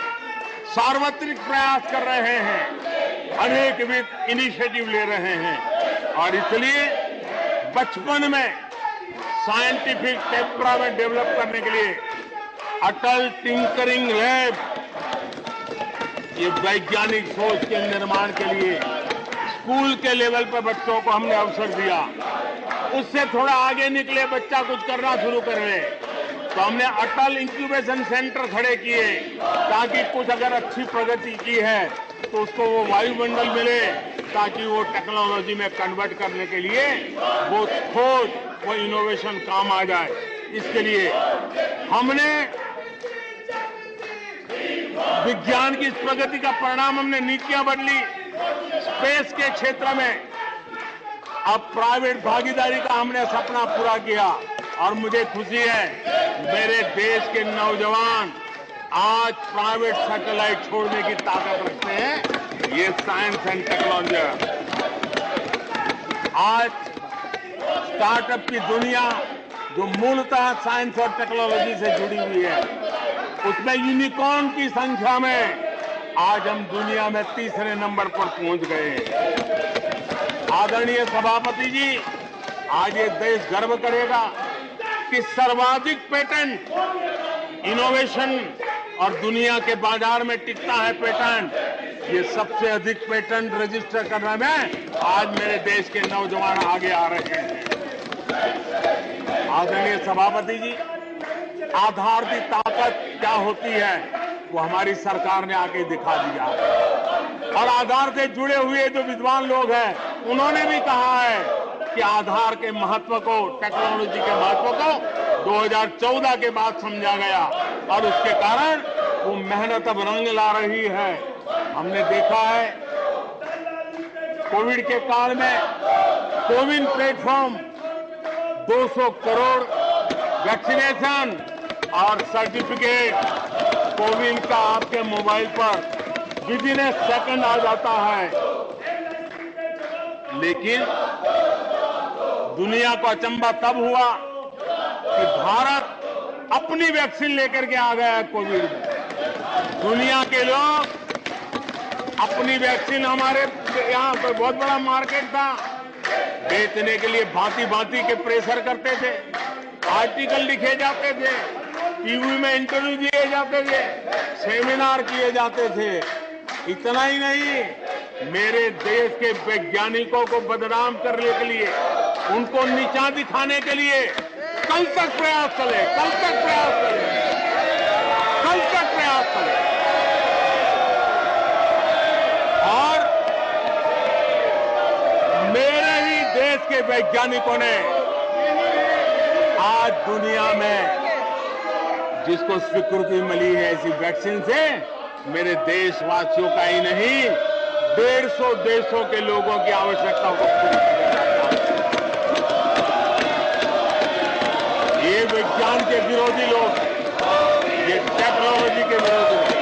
सार्वत्रिक प्रयास कर रहे हैं, अनेक इनिशिएटिव ले रहे हैं और इसलिए बचपन में साइंटिफिक टेम्परामेंट डेवलप करने के लिए अटल टिंकरिंग लैब, ये वैज्ञानिक सोच के निर्माण के लिए स्कूल के लेवल पर बच्चों को हमने अवसर दिया। उससे थोड़ा आगे निकले, बच्चा कुछ करना शुरू कर ले, तो हमने अटल इंक्यूबेशन सेंटर खड़े किए ताकि कुछ अगर अच्छी प्रगति की है तो उसको वो वायुमंडल मिले, ताकि वो टेक्नोलॉजी में कन्वर्ट करने के लिए वो खोज, वो इनोवेशन काम आ जाए। इसके लिए हमने विज्ञान की इस प्रगति का परिणाम, हमने नीतियां बदली। स्पेस के क्षेत्र में अब प्राइवेट भागीदारी का हमने सपना पूरा किया और मुझे खुशी है मेरे देश के नौजवान आज प्राइवेट सैटेलाइट छोड़ने की ताकत रखते हैं। ये साइंस एंड टेक्नोलॉजी, आज स्टार्टअप की दुनिया जो मूलतः साइंस और टेक्नोलॉजी से जुड़ी हुई है, उसमें यूनिकॉर्न की संख्या में आज हम दुनिया में तीसरे नंबर पर पहुंच गए हैं। आदरणीय सभापति जी, आज ये देश गर्व करेगा कि सर्वाधिक पेटेंट इनोवेशन और दुनिया के बाजार में टिकता है पेटेंट, ये सबसे अधिक पेटेंट रजिस्टर करने में आज मेरे देश के नौजवान आगे आ रहे हैं। आदरणीय सभापति जी, आधार की ताकत क्या होती है वो हमारी सरकार ने आके दिखा दिया और आधार से जुड़े हुए जो विद्वान लोग हैं उन्होंने भी कहा है कि आधार के महत्व को, टेक्नोलॉजी के महत्व को 2014 के बाद समझा गया और उसके कारण वो मेहनत अब रंग ला रही है। हमने देखा है कोविड के काल में कोविन प्लेटफॉर्म 200 करोड़ वैक्सीनेशन और सर्टिफिकेट कोविन का आपके मोबाइल पर विदिन ए सेकंड आ जाता है। लेकिन दुनिया को अचंभा तब हुआ कि भारत अपनी वैक्सीन लेकर के आ गया है कोविड में। दुनिया के लोग अपनी वैक्सीन, हमारे यहाँ पर बहुत बड़ा मार्केट था, बेचने के लिए भांति भांति के प्रेशर करते थे, आर्टिकल लिखे जाते थे, टीवी में इंटरव्यू दिए जाते थे, सेमिनार किए जाते थे। इतना ही नहीं, मेरे देश के वैज्ञानिकों को बदनाम करने के लिए, उनको नीचा दिखाने के लिए कल तक प्रयास चले, कल तक प्रयास चले, कल तक प्रयास चले। और मेरे ही देश के वैज्ञानिकों ने आज दुनिया में जिसको स्वीकृति मिली है ऐसी वैक्सीन से, मेरे देशवासियों का ही नहीं 150 देशों के लोगों की आवश्यकताओं को पूरी किया जाता है। ये विज्ञान के विरोधी लोग, ये टेक्नोलॉजी के विरोधी लोग,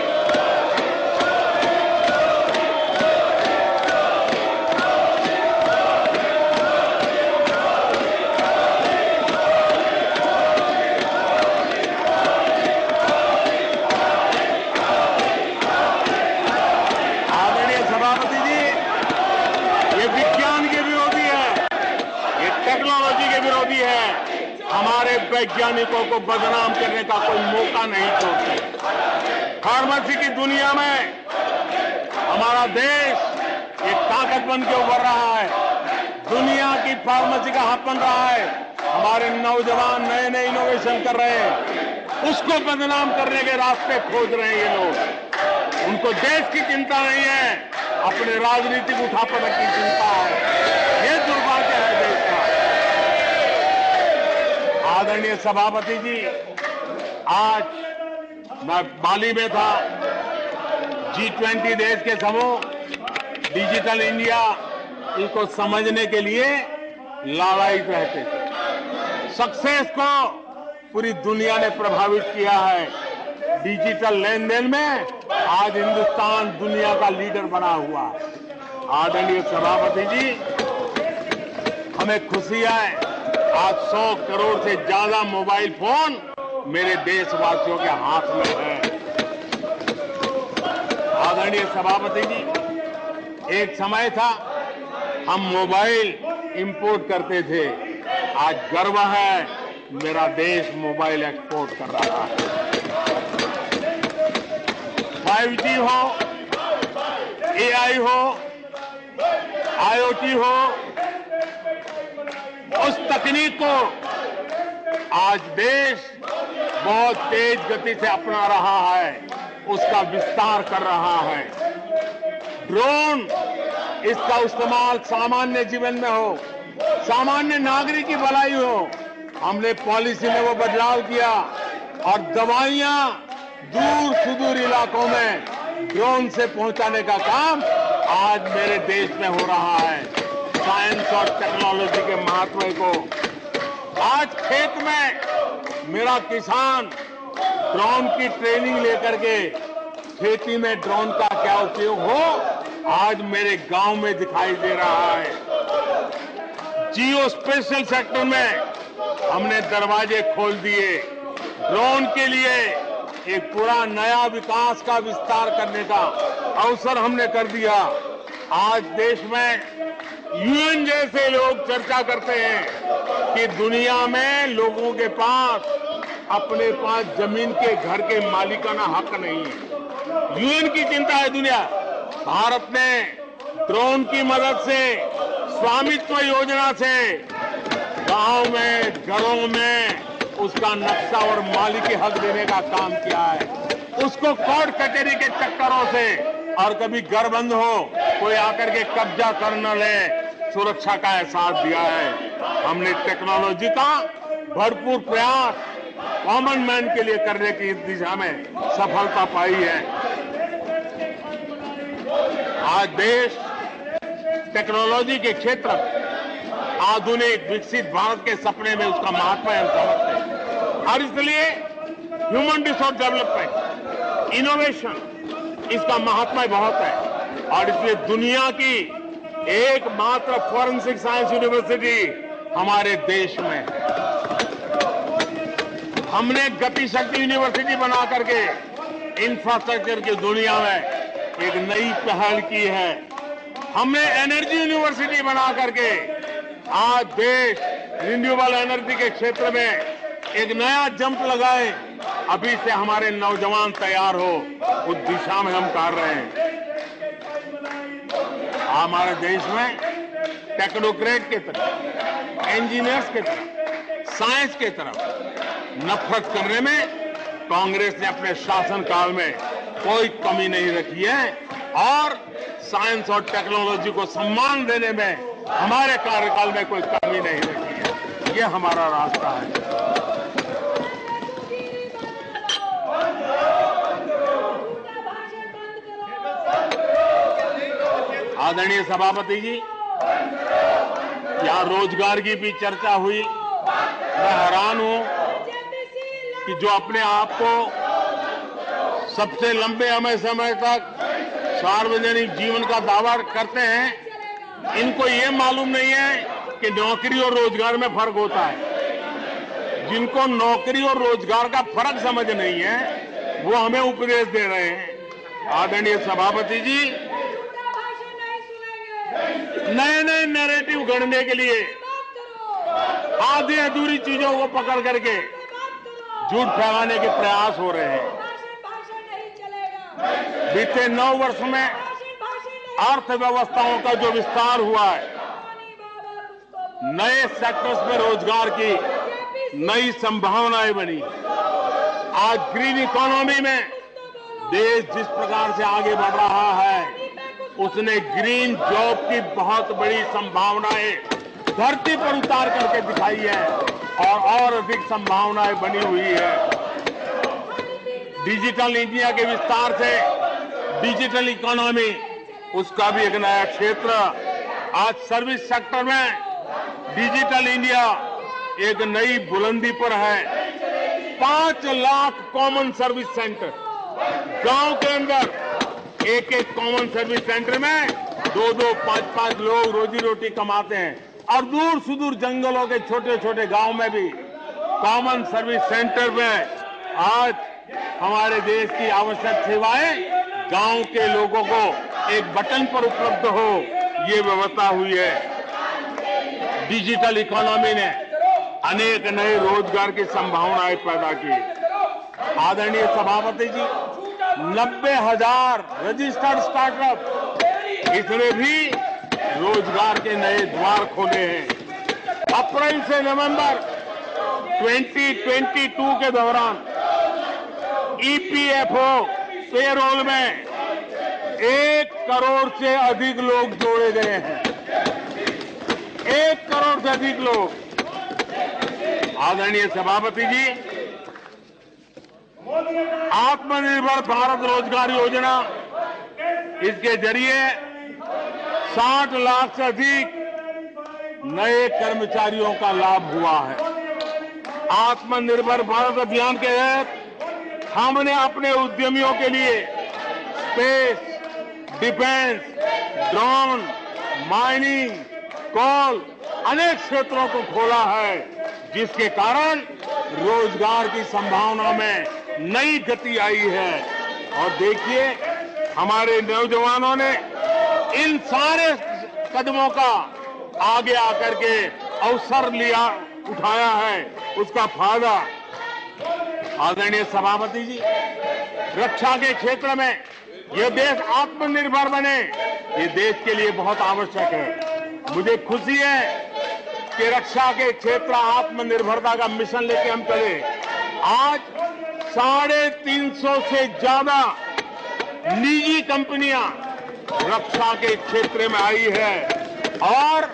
हमारे वैज्ञानिकों को बदनाम करने का कोई मौका नहीं छोड़ते। फार्मेसी की दुनिया में हमारा देश एक ताकत बन के उभर रहा है, दुनिया की फार्मेसी का हब बन रहा है। हमारे नौजवान नए नए इनोवेशन कर रहे हैं, उसको बदनाम करने के रास्ते खोज रहे हैं ये लोग। उनको देश की चिंता नहीं है, अपने राजनीतिक उठापटक की चिंता है। ये दुर्भाग्य है देश का। आदरणीय सभापति जी, आज मैं बाली में था, G20 देश के समूह डिजिटल इंडिया इसको समझने के लिए लड़ाई रहते थे। सक्सेस को पूरी दुनिया ने प्रभावित किया है। डिजिटल लेन देन में आज हिंदुस्तान दुनिया का लीडर बना हुआ है। आदरणीय सभापति जी, हमें खुशी है आज 100 करोड़ से ज्यादा मोबाइल फोन मेरे देशवासियों के हाथ में है। आदरणीय सभापति जी, एक समय था हम मोबाइल इंपोर्ट करते थे, आज गर्व है मेरा देश मोबाइल एक्सपोर्ट कर रहा है। 5G हो, AI हो, IoT हो, उस तकनीक को आज देश बहुत तेज गति से अपना रहा है, उसका विस्तार कर रहा है। ड्रोन, इसका इस्तेमाल सामान्य जीवन में हो, सामान्य नागरिक की भलाई हो, हमने पॉलिसी में वो बदलाव किया और दवाइयां दूर सुदूर इलाकों में ड्रोन से पहुंचाने का काम आज मेरे देश में हो रहा है। साइंस और टेक्नोलॉजी के महत्व को आज खेत में मेरा किसान ड्रोन की ट्रेनिंग लेकर के खेती में ड्रोन का क्या उपयोग हो, आज मेरे गांव में दिखाई दे रहा है। जियो स्पेशल सेक्टर में हमने दरवाजे खोल दिए। ड्रोन के लिए एक पूरा नया विकास का विस्तार करने का अवसर हमने कर दिया। आज देश में यूएन जैसे लोग चर्चा करते हैं कि दुनिया में लोगों के पास अपने पास जमीन के घर के मालिकाना हक नहीं है। यूएन की चिंता है दुनिया, भारत ने ड्रोन की मदद से, स्वामित्व योजना से गांव में, घरों में उसका नक्शा और मालिकी हक देने का काम किया है। उसको कोर्ट कचहरी के चक्करों से और कभी घर बंद हो, कोई आकर के कब्जा कर न ले, सुरक्षा का एहसास दिया है। हमने टेक्नोलॉजी का भरपूर प्रयास कॉमन मैन के लिए करने की इस दिशा में सफलता पाई है। आज देश टेक्नोलॉजी के क्षेत्र में आधुनिक विकसित भारत के सपने में उसका महत्व हम समझते हैं और इसलिए ह्यूमन रिसोर्स डेवलपमेंट, इनोवेशन, इसका महत्व बहुत है और इसलिए दुनिया की एकमात्र फॉरेंसिक साइंस यूनिवर्सिटी हमारे देश में है। हमने गति शक्ति यूनिवर्सिटी बना करके इंफ्रास्ट्रक्चर की दुनिया में एक नई पहल की है। हमने एनर्जी यूनिवर्सिटी बना करके आज देश रिन्यूएबल एनर्जी के क्षेत्र में एक नया जंप लगाए। अभी से हमारे नौजवान तैयार हो, उस दिशा में हम कर रहे हैं। हमारे देश में टेक्नोक्रेट की तरफ, इंजीनियर्स की तरफ, साइंस की तरफ नफरत करने में कांग्रेस ने अपने शासनकाल में कोई कमी नहीं रखी है और साइंस और टेक्नोलॉजी को सम्मान देने में हमारे कार्यकाल में कोई कमी नहीं रखी है। ये हमारा रास्ता है। आदरणीय सभापति जी, यहां रोजगार की भी चर्चा हुई। मैं हैरान हूं कि जो अपने आप को सबसे लंबे समय तक सार्वजनिक जीवन का दावा करते हैं, इनको ये मालूम नहीं है कि नौकरी और रोजगार में फर्क होता है। जिनको नौकरी और रोजगार का फर्क समझ नहीं है, वो हमें उपदेश दे रहे हैं। आदरणीय सभापति जी, नए नए नैरेटिव गढ़ने के लिए आधी अधूरी चीजों को पकड़ करके झूठ फैलाने के प्रयास हो रहे हैं। बीते 9 वर्ष में अर्थव्यवस्थाओं का जो विस्तार हुआ है, नए सेक्टर्स में रोजगार की नई संभावनाएं बनी। आज ग्रीन इकोनॉमी में देश जिस प्रकार से आगे बढ़ रहा है, उसने ग्रीन जॉब की बहुत बड़ी संभावनाएं धरती पर उतार करके दिखाई है और अधिक संभावनाएं बनी हुई है। डिजिटल इंडिया के विस्तार से डिजिटल इकोनॉमी, उसका भी एक नया क्षेत्र। आज सर्विस सेक्टर में डिजिटल इंडिया एक नई बुलंदी पर है। 5 लाख कॉमन सर्विस सेंटर, गांव के अंदर एक एक कॉमन सर्विस सेंटर में 2-2, 5-5 लोग रोजी रोटी कमाते हैं और दूर सुदूर जंगलों के छोटे छोटे गांव में भी कॉमन सर्विस सेंटर में आज हमारे देश की आवश्यक सेवाएं गांव के लोगों को एक बटन पर उपलब्ध हो, ये व्यवस्था हुई है। डिजिटल इकोनॉमी ने अनेक नए रोजगार की संभावनाएं पैदा की। आदरणीय सभापति जी, 90,000 रजिस्टर्ड स्टार्टअप, इसने भी रोजगार के नए द्वार खोले हैं। अप्रैल से नवंबर 2022 के दौरान ईपीएफओ पेरोल में 1 करोड़ से अधिक लोग जोड़े गए हैं। 1 करोड़ से अधिक लोग। आदरणीय सभापति जी, आत्मनिर्भर भारत रोजगार योजना, इसके जरिए 60 लाख से अधिक नए कर्मचारियों का लाभ हुआ है। आत्मनिर्भर भारत अभियान के तहत हमने अपने उद्यमियों के लिए स्पेस, डिफेंस, ड्रोन, माइनिंग, कोल, अनेक क्षेत्रों को खोला है, जिसके कारण रोजगार की संभावना में नई गति आई है। और देखिए, हमारे नौजवानों ने इन सारे कदमों का आगे आकर के अवसर लिया, उठाया है, उसका फायदा। आदरणीय सभापति जी, रक्षा के क्षेत्र में ये देश आत्मनिर्भर बने, ये देश के लिए बहुत आवश्यक है। मुझे खुशी है कि रक्षा के क्षेत्र आत्मनिर्भरता का मिशन लेके हम चले। आज 350 से ज्यादा निजी कंपनियां रक्षा के क्षेत्र में आई है और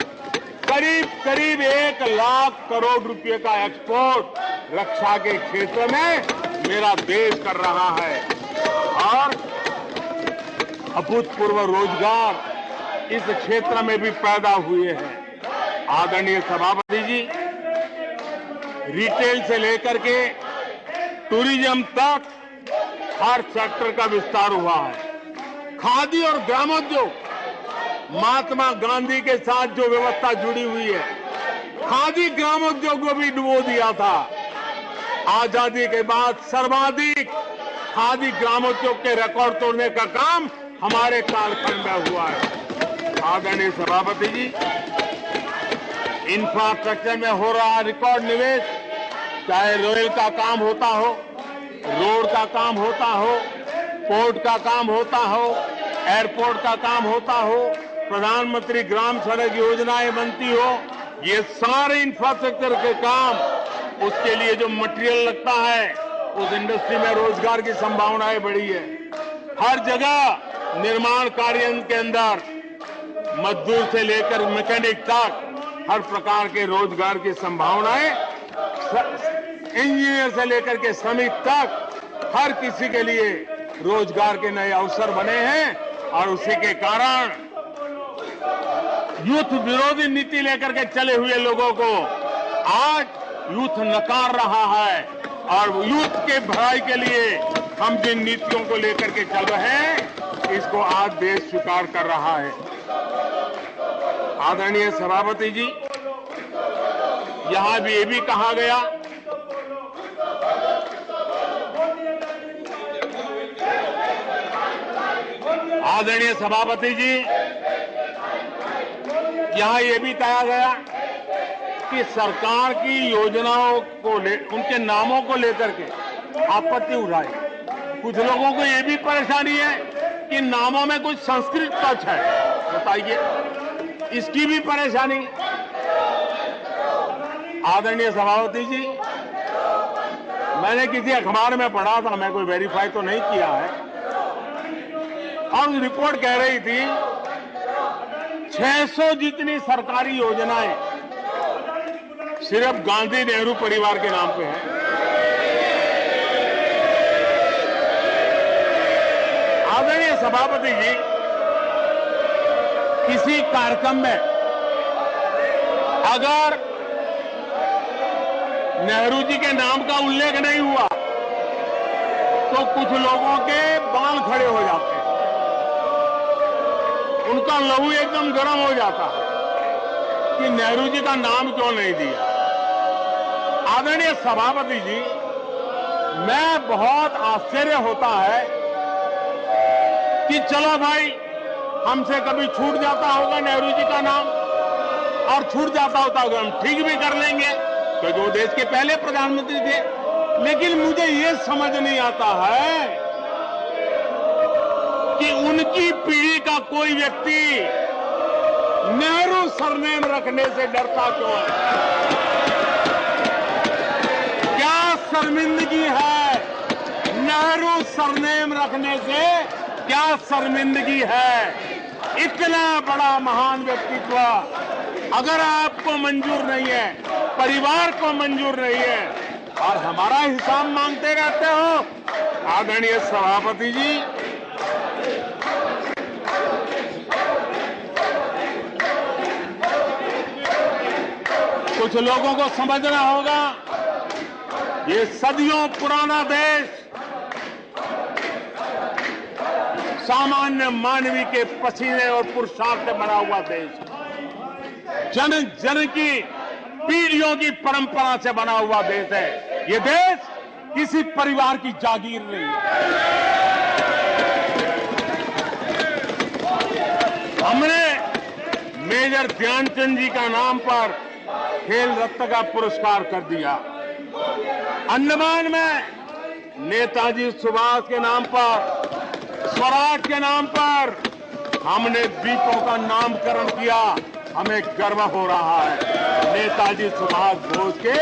करीब करीब 1 लाख करोड़ रुपए का एक्सपोर्ट रक्षा के क्षेत्र में मेरा देश कर रहा है और अभूतपूर्व रोजगार इस क्षेत्र में भी पैदा हुए हैं। आदरणीय सभापति जी, रिटेल से लेकर के टूरिज्म तक हर सेक्टर का विस्तार हुआ है। खादी और ग्रामोद्योग, महात्मा गांधी के साथ जो व्यवस्था जुड़ी हुई है, खादी ग्रामोद्योग को भी डुबो दिया था। आजादी के बाद सर्वाधिक खादी ग्रामोद्योग के रिकॉर्ड तोड़ने का काम हमारे कालखंड में हुआ है। आदरणीय सभापति जी, इंफ्रास्ट्रक्चर में हो रहा रिकॉर्ड निवेश, चाहे रेल का काम होता हो, रोड का काम होता हो, पोर्ट का काम होता हो, एयरपोर्ट का काम होता हो, प्रधानमंत्री ग्राम सड़क योजनाएं बनती हो, ये सारे इंफ्रास्ट्रक्चर के काम, उसके लिए जो मटेरियल लगता है, उस इंडस्ट्री में रोजगार की संभावनाएं बढ़ी है। हर जगह निर्माण कार्य के अंदर मजदूर से लेकर मैकेनिक तक हर प्रकार के रोजगार की संभावनाएं, इंजीनियर से लेकर के श्रमिक तक हर किसी के लिए रोजगार के नए अवसर बने हैं और उसी के कारण यूथ विरोधी नीति लेकर के चले हुए लोगों को आज यूथ नकार रहा है और यूथ के भलाई के लिए हम जिन नीतियों को लेकर के चल रहे हैं, इसको आज देश स्वीकार कर रहा है। आदरणीय सभापति जी, यहां भी ये भी कहा गया आदरणीय सभापति जी, यहां ये भी कहा गया कि सरकार की योजनाओं को उनके नामों को लेकर के आपत्ति उठाई। कुछ लोगों को ये भी परेशानी है कि नामों में कुछ संस्कृत टच है, बताइए, इसकी भी परेशानी। आदरणीय सभापति जी, मैंने किसी अखबार में पढ़ा था, मैं कोई वेरीफाई तो नहीं किया है, और रिपोर्ट कह रही थी 600 जितनी सरकारी योजनाएं सिर्फ गांधी नेहरू परिवार के नाम पे है। आदरणीय सभापति जी, किसी कार्यक्रम में अगर नेहरू जी के नाम का उल्लेख नहीं हुआ तो कुछ लोगों के बाल खड़े हो जाते हैं, उनका लहू एकदम गर्म हो जाता है कि नेहरू जी का नाम क्यों नहीं दिया। आदरणीय सभापति जी, मैं बहुत आश्चर्य होता है कि चलो भाई, हमसे कभी छूट जाता होगा नेहरू जी का नाम, और छूट जाता होता होगा, हम ठीक भी कर लेंगे क्योंकि वो देश के पहले प्रधानमंत्री थे। लेकिन मुझे ये समझ नहीं आता है कि उनकी पीढ़ी का कोई व्यक्ति नेहरू सरनेम रखने से डरता क्यों है। क्या शर्मिंदगी है नेहरू सरनेम रखने से, क्या शर्मिंदगी है। इतना बड़ा महान व्यक्तित्व अगर आपको मंजूर नहीं है, परिवार को मंजूर नहीं है, और हमारा हिसाब मांगते रहते हो। आदरणीय सभापति जी, कुछ लोगों को समझना होगा, ये सदियों पुराना देश सामान्य मानवी के पसीने और पुरुषार्थ से बना हुआ देश, जन जन की पीढ़ियों की परंपरा से बना हुआ देश है। ये देश किसी परिवार की जागीर नहीं है। हमने मेजर ध्यानचंद जी का नाम पर खेल रत्न का पुरस्कार कर दिया। अंडमान में नेताजी सुभाष के नाम पर स्वराज के नाम पर हमने द्वीपों का नामकरण किया, हमें गर्व हो रहा है। नेताजी सुभाष बोस के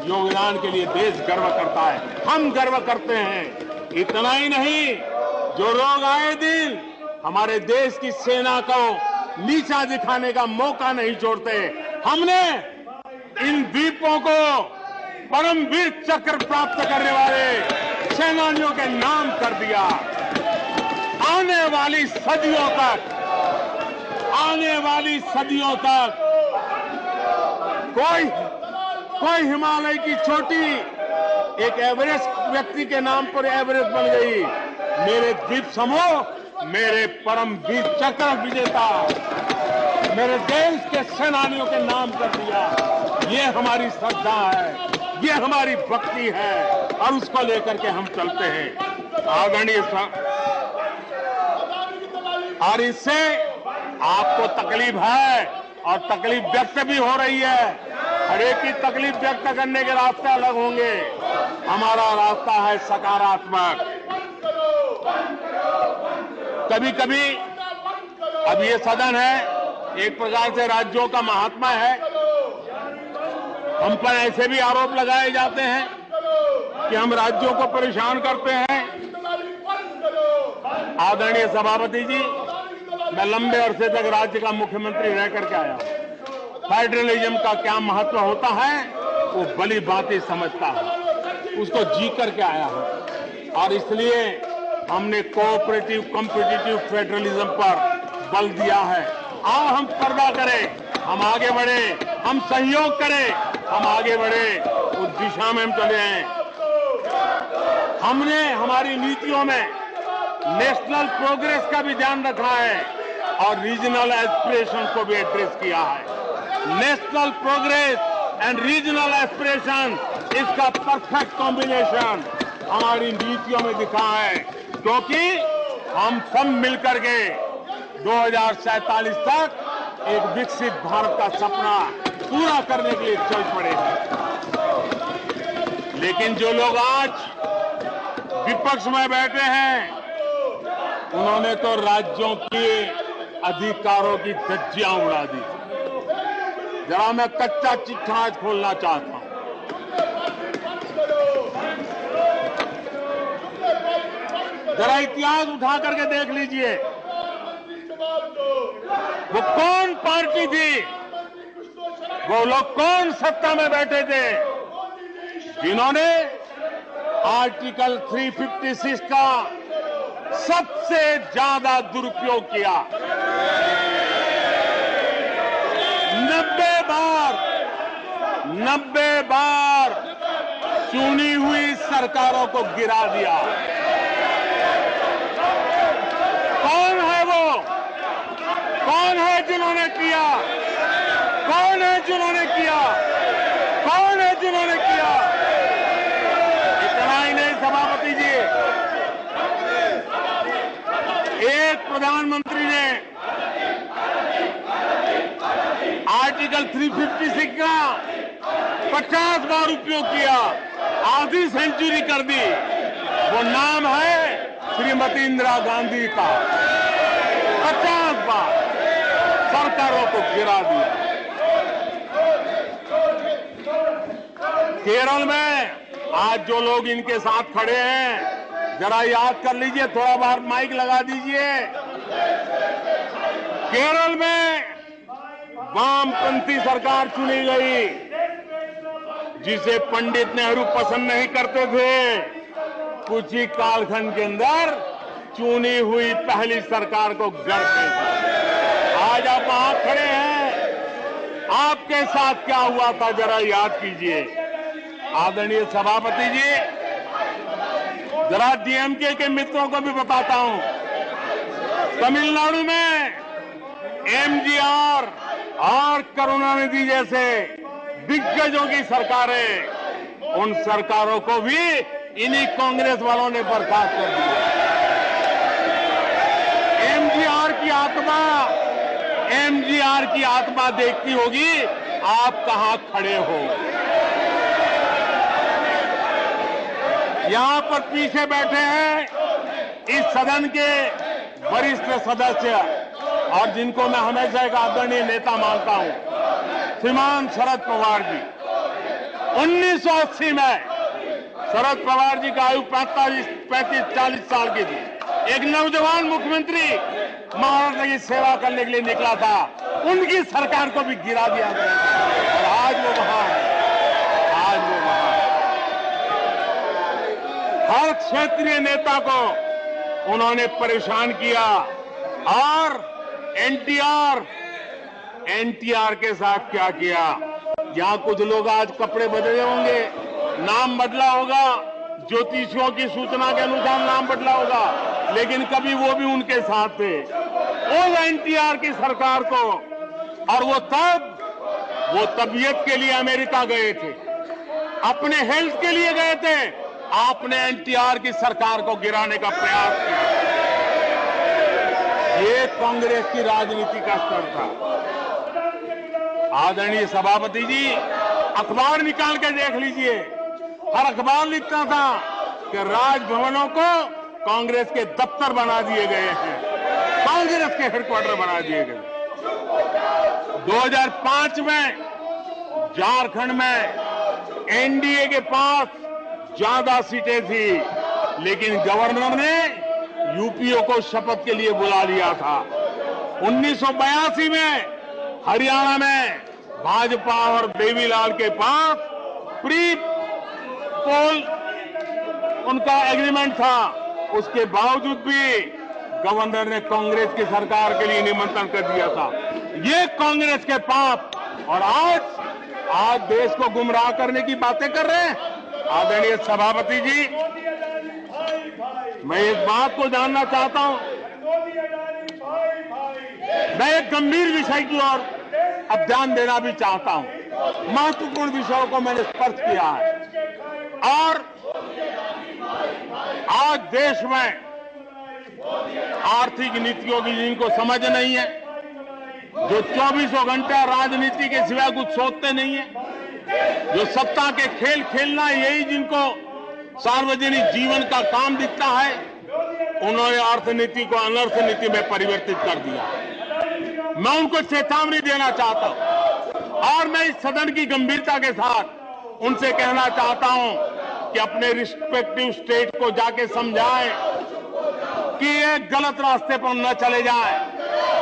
योगदान के लिए देश गर्व करता है, हम गर्व करते हैं। इतना ही नहीं, जो लोग आए दिन हमारे देश की सेना को नीचा दिखाने का मौका नहीं छोड़ते, हमने इन द्वीपों को परमवीर चक्र प्राप्त करने वाले सेनानियों के नाम कर दिया। आने वाली सदियों तक कोई हिमालय की चोटी एक एवरेस्ट व्यक्ति के नाम पर एवरेस्ट बन गई। मेरे द्वीप समूह मेरे परमवीर चक्र विजेता मेरे देश के सेनानियों के नाम कर दिया। ये हमारी श्रद्धा है, ये हमारी भक्ति है और उसको लेकर के हम चलते हैं। आदरणीय और इससे आपको तकलीफ है और तकलीफ व्यक्त भी हो रही है। हर एक की तकलीफ व्यक्त करने के रास्ते अलग होंगे, हमारा रास्ता है सकारात्मक। कभी कभी अब ये सदन है, एक प्रकार से राज्यों का महात्मा है, हम पर ऐसे भी आरोप लगाए जाते हैं कि हम राज्यों को परेशान करते हैं। आदरणीय सभापति जी, मैं लंबे अरसे तक राज्य का मुख्यमंत्री रह करके आया हूं। फेडरलिज्म का क्या महत्व होता है वो भली भांति समझता है, उसको जी करके आया हूं और इसलिए हमने कोऑपरेटिव कॉम्पिटिटिव फेडरलिज्म पर बल दिया है। आओ हम पर्दा करें, हम आगे बढ़े, हम सहयोग करें, हम आगे बढ़े, उस दिशा में हम चले हैं। हमने हमारी नीतियों में नेशनल प्रोग्रेस का भी ध्यान रखा है और रीजनल एस्पिरेशन को भी एड्रेस किया है। National progress and regional aspiration, इसका परफेक्ट कॉम्बिनेशन हमारी नीतियों में दिखा है, क्योंकि हम सब मिलकर के 2047 तक एक विकसित भारत का सपना पूरा करने के लिए चल पड़े हैं। लेकिन जो लोग आज विपक्ष में बैठे हैं, उन्होंने तो राज्यों के अधिकारों की धज्जियां उड़ा दी। जरा मैं कच्चा चिट्ठा आज खोलना चाहता हूं। जरा इतिहास उठा करके देख लीजिए, वो कौन पार्टी थी, वो लोग कौन सत्ता में बैठे थे जिन्होंने आर्टिकल 356 का सबसे ज्यादा दुरुपयोग किया। 90 बार चुनी हुई सरकारों को गिरा दिया। कौन है वो? कौन है जिन्होंने किया? कौन है जिन्होंने किया? कौन है जिन्होंने किया? इतना ही नहीं सभापति जी, एक प्रधानमंत्री ने आर्टिकल 356 का 50 बार उपयोग किया, आधी सेंचुरी कर दी। वो नाम है श्रीमती इंदिरा गांधी का। 50 बार सरकारों को गिरा दिया। केरल में आज जो लोग इनके साथ खड़े हैं, जरा याद कर लीजिए, थोड़ा बार माइक लगा दीजिए। केरल में वामपंथी सरकार चुनी गई, जिसे पंडित नेहरू पसंद नहीं करते थे। कुछ ही कालखंड के अंदर चुनी हुई पहली सरकार को गढ़ते थे। आज आप वहां खड़े हैं, आपके साथ क्या हुआ था जरा याद कीजिए। आदरणीय सभापति जी, जरा डीएमके के मित्रों को भी बताता हूं, तमिलनाडु में एमजीआर और करुणानिधि जैसे दिग्गजों की सरकारें, उन सरकारों को भी इन्हीं कांग्रेस वालों ने बर्खास्त कर दिया। एमजीआर की आत्मा देखती होगी आप कहां खड़े हो। यहां पर पीछे बैठे हैं इस सदन के वरिष्ठ सदस्य और जिनको मैं हमेशा एक आदरणीय नेता मानता हूं, श्रीमान शरद पवार जी। 1980 में शरद पवार जी का आयु 35-40 साल की थी। एक नौजवान मुख्यमंत्री महाराष्ट्र की सेवा करने के लिए निकला था, उनकी सरकार को भी गिरा दिया गया था और आज वो वहां है, आज वो वहां है। हर क्षेत्रीय नेता को उन्होंने परेशान किया और एनटीआर के साथ क्या किया। यहां कुछ लोग आज कपड़े बदले होंगे, नाम बदला होगा, ज्योतिषियों की सूचना के अनुसार नाम बदला होगा, लेकिन कभी वो भी उनके साथ थे। उस एनटीआर की सरकार को, और वो तबीयत के लिए अमेरिका गए थे, अपने हेल्थ के लिए गए थे। आपने एनटीआर की सरकार को गिराने का प्रयास किया। ये कांग्रेस की राजनीति का स्तर था। आदरणीय सभापति जी, अखबार निकाल के देख लीजिए, हर अखबार लिखता था कि राजभवनों को कांग्रेस के दफ्तर बना दिए गए हैं, कांग्रेस के हेडक्वार्टर बना दिए गए। 2005 में झारखंड में एनडीए के पास ज्यादा सीटें थी, लेकिन गवर्नर ने यूपीओ को शपथ के लिए बुला लिया था। 1982 में हरियाणा में भाजपा और देवीलाल के पास प्री पोल उनका एग्रीमेंट था, उसके बावजूद भी गवर्नर ने कांग्रेस की सरकार के लिए निमंत्रण कर दिया था। ये कांग्रेस के पाप, और आज देश को गुमराह करने की बातें कर रहे हैं। आदरणीय सभापति जी, मैं एक बात को जानना चाहता हूं, मैं एक गंभीर विषय की ओर अब ध्यान देना भी चाहता हूं। महत्वपूर्ण विषयों को मैंने स्पर्श किया है और आज देश में आर्थिक नीतियों की जिनको समझ नहीं है, जो 24 घंटा राजनीति के सिवा कुछ सोचते नहीं है, जो सत्ता के खेल खेलना यही जिनको सार्वजनिक जीवन का काम दिखता है, उन्होंने अर्थनीति को अनर्थ नीति में परिवर्तित कर दिया। मैं उनको चेतावनी देना चाहता हूं और मैं इस सदन की गंभीरता के साथ उनसे कहना चाहता हूं कि अपने रिस्पेक्टिव स्टेट को जाके समझाएं कि ये गलत रास्ते पर न चले जाएं।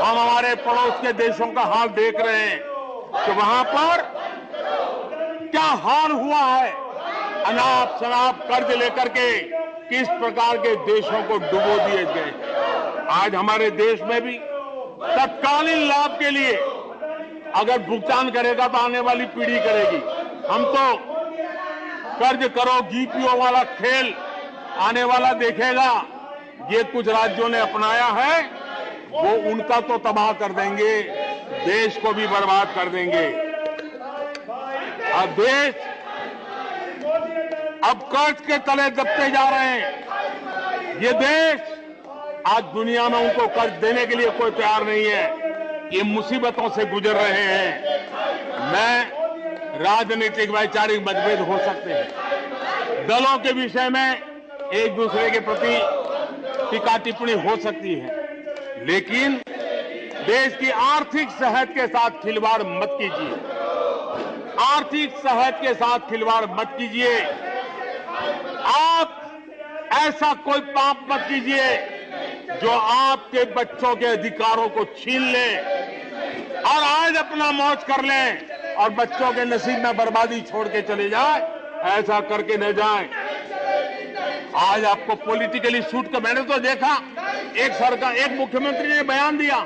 हम हमारे पड़ोस के देशों का हाल देख रहे हैं कि वहां पर क्या हाल हुआ है, अनाप शनाप कर्ज लेकर के किस प्रकार के देशों को डुबो दिए गए। आज हमारे देश में भी तत्कालीन लाभ के लिए अगर भुगतान करेगा तो आने वाली पीढ़ी करेगी। हम तो कर्ज करो जीपीओ वाला खेल आने वाला देखेगा। ये कुछ राज्यों ने अपनाया है, वो उनका तो तबाह कर देंगे, देश को भी बर्बाद कर देंगे। अब देश अब कर्ज के तले दबते जा रहे हैं। ये देश आज दुनिया में उनको कर्ज देने के लिए कोई तैयार नहीं है। ये मुसीबतों से गुजर रहे हैं। मैं राजनीतिक वैचारिक मतभेद हो सकते हैं, दलों के विषय में एक दूसरे के प्रति टीका टिप्पणी हो सकती है, लेकिन देश की आर्थिक सेहत के साथ खिलवाड़ मत कीजिए। आर्थिक सेहत के साथ खिलवाड़ मत कीजिए। आप ऐसा कोई पाप मत कीजिए जो आपके बच्चों के अधिकारों को छीन ले और आज अपना मौज कर लें और बच्चों के नसीब में बर्बादी छोड़ के चले जाए। ऐसा करके न जाए। आज आपको पॉलिटिकली सूट कर, मैंने तो देखा एक मुख्यमंत्री ने बयान दिया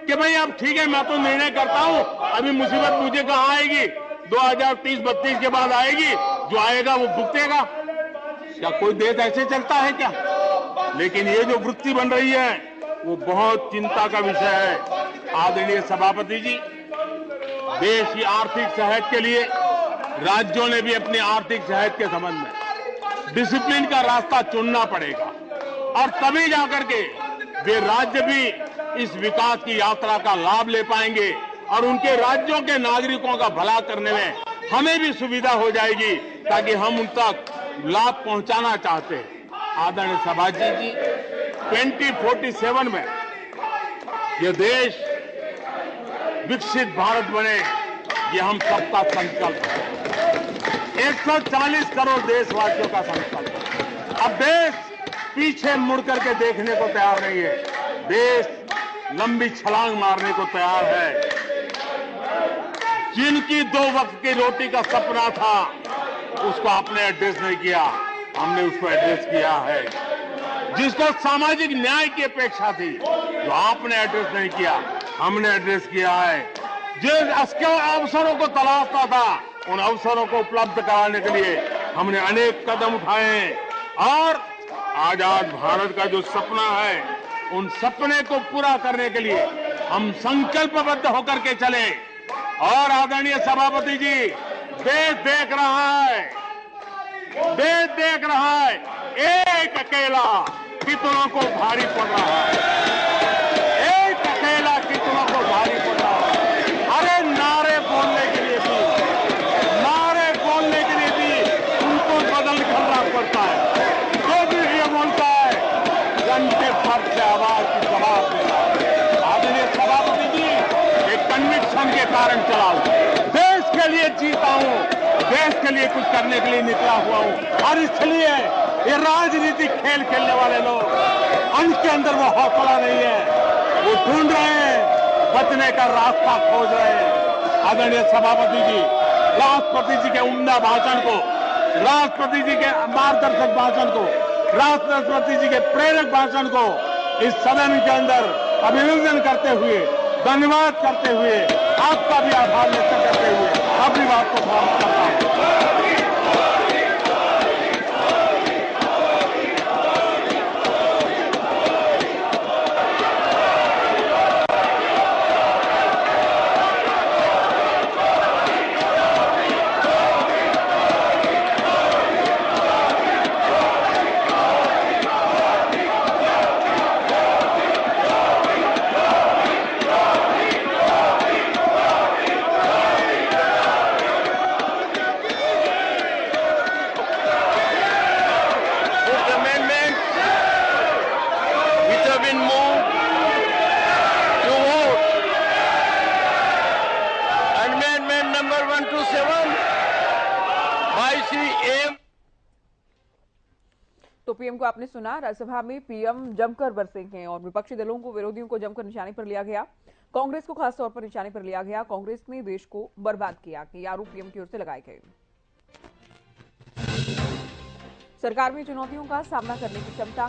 कि भाई अब ठीक है, मैं तो निर्णय करता हूं, अभी मुसीबत मुझे कहां आएगी, 2030-32 के बाद आएगी, जो आएगा वो भुगतेगा। क्या कोई देश ऐसे चलता है क्या? लेकिन ये जो वृत्ति बन रही है वो बहुत चिंता का विषय है। आदरणीय सभापति जी, देश की आर्थिक सेहत के लिए राज्यों ने भी अपनी आर्थिक सेहत के संबंध में डिसिप्लिन का रास्ता चुनना पड़ेगा और तभी जाकर के वे राज्य भी इस विकास की यात्रा का लाभ ले पाएंगे और उनके राज्यों के नागरिकों का भला करने में हमें भी सुविधा हो जाएगी, ताकि हम उन तक लाभ पहुंचाना चाहते हैं। आदरणीय सभाजी जी 2047 में ये देश विकसित भारत बने, ये हम सबका संकल्प है। 140 करोड़ देशवासियों का संकल्प है। अब देश पीछे मुड़ करके देखने को तैयार नहीं है। देश लंबी छलांग मारने को तैयार है। जिनकी 2 वक्त की रोटी का सपना था, उसको आपने एड्रेस नहीं किया, हमने उसको एड्रेस किया है। जिसको सामाजिक न्याय की अपेक्षा थी, जो आपने एड्रेस नहीं किया, हमने एड्रेस किया है। जिन अवसरों को तलाशता था, उन अवसरों को उपलब्ध कराने के लिए हमने अनेक कदम उठाए हैं। और आजाद भारत का जो सपना है, उन सपने को पूरा करने के लिए हम संकल्पबद्ध होकर के चले। और आदरणीय सभापति जी, देश देख रहा है, देश देख रहा है, एक अकेला कितनों को भारी पड़ रहा है, एक अकेला कितनों को भारी पड़ रहा है। अरे नारे बोलने के लिए भी, नारे बोलने के लिए भी उनको बदल करना पड़ता है। जो भी ये बोलता है, घंटे भर से आवाज की जवाब देना है। आदरणीय सभापति जी, एक कन्विक्शन के कारण चला हूं, देश के लिए जीता हूं, देश के लिए कुछ करने के लिए निकला हुआ हूं। और इसलिए ये राजनीतिक खेल खेलने वाले लोग, उनके अंदर वो हौसला नहीं है, वो ढूंढ रहे हैं, बचने का रास्ता खोज रहे हैं। आदरणीय सभापति जी, राष्ट्रपति जी के उम्दा भाषण को, राष्ट्रपति जी के मार्गदर्शक भाषण को, राष्ट्रपति जी के प्रेरक भाषण को इस सदन के अंदर अभिनंदन करते हुए, धन्यवाद करते हुए, आपका भी आभार व्यक्त करते हुए अपनी बात को समाप्त करता हूं। तो पीएम को आपने सुना। राज्यसभा में पीएम जमकर बरसेंगे और विपक्षी दलों को, विरोधियों को जमकर निशाने पर लिया गया। कांग्रेस को खासतौर पर निशाने पर लिया गया। कांग्रेस ने देश को बर्बाद किया कि आरोप पीएम की ओर से लगाए गए। सरकार में चुनौतियों का सामना करने की क्षमता,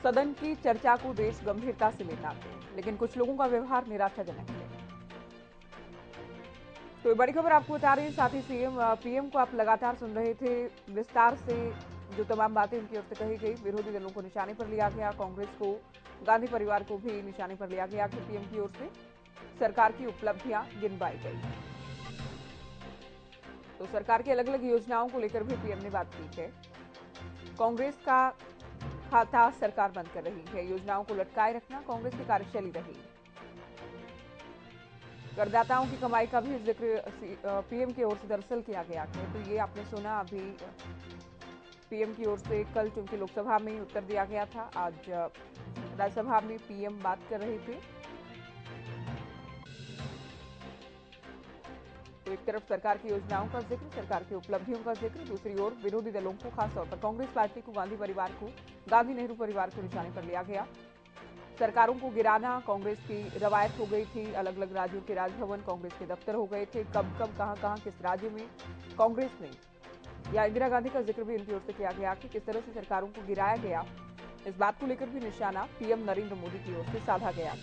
सदन की चर्चा को देश गंभीरता से लेता है, लेकिन कुछ लोगों का व्यवहार निराशाजनक है। तो बड़ी खबर आपको बता रहे हैं। साथ ही पीएम को आप लगातार सुन रहे थे, विस्तार से जो तमाम बातें उनकी ओर से कही गई। विरोधी दलों को निशाने पर लिया गया, कांग्रेस को, गांधी परिवार को भी निशाने पर लिया गया कि पीएम की ओर से सरकार की उपलब्धियां गिनवाई गई। तो सरकार की अलग अलग योजनाओं को लेकर भी पीएम ने बात की है। कांग्रेस का खाता सरकार बंद कर रही है, योजनाओं को लटकाए रखना कांग्रेस की कार्यशैली रही। करदाताओं की कमाई का भी जिक्र पीएम की ओर से दरअसल किया गया है। तो ये आपने सुना अभी पीएम की ओर से। कल चूंकि लोकसभा में उत्तर दिया गया था, आज राज्यसभा में पीएम बात कर रहे थे। तो एक तरफ सरकार की योजनाओं का जिक्र, सरकार की उपलब्धियों का जिक्र, दूसरी ओर विरोधी दलों को, खासतौर पर कांग्रेस पार्टी को, गांधी परिवार को, गांधी नेहरू परिवार को निशाने पर लिया गया। सरकारों को गिराना कांग्रेस की रवायत हो गई थी। अलग अलग राज्यों के राजभवन कांग्रेस के दफ्तर हो गए थे। कब कब कहां किस राज्य में कांग्रेस ने, या इंदिरा गांधी का जिक्र भी उनकी ओर से किया गया कि किस तरह से सरकारों को गिराया गया। इस बात को लेकर भी निशाना पीएम नरेंद्र मोदी की ओर से साधा गया है।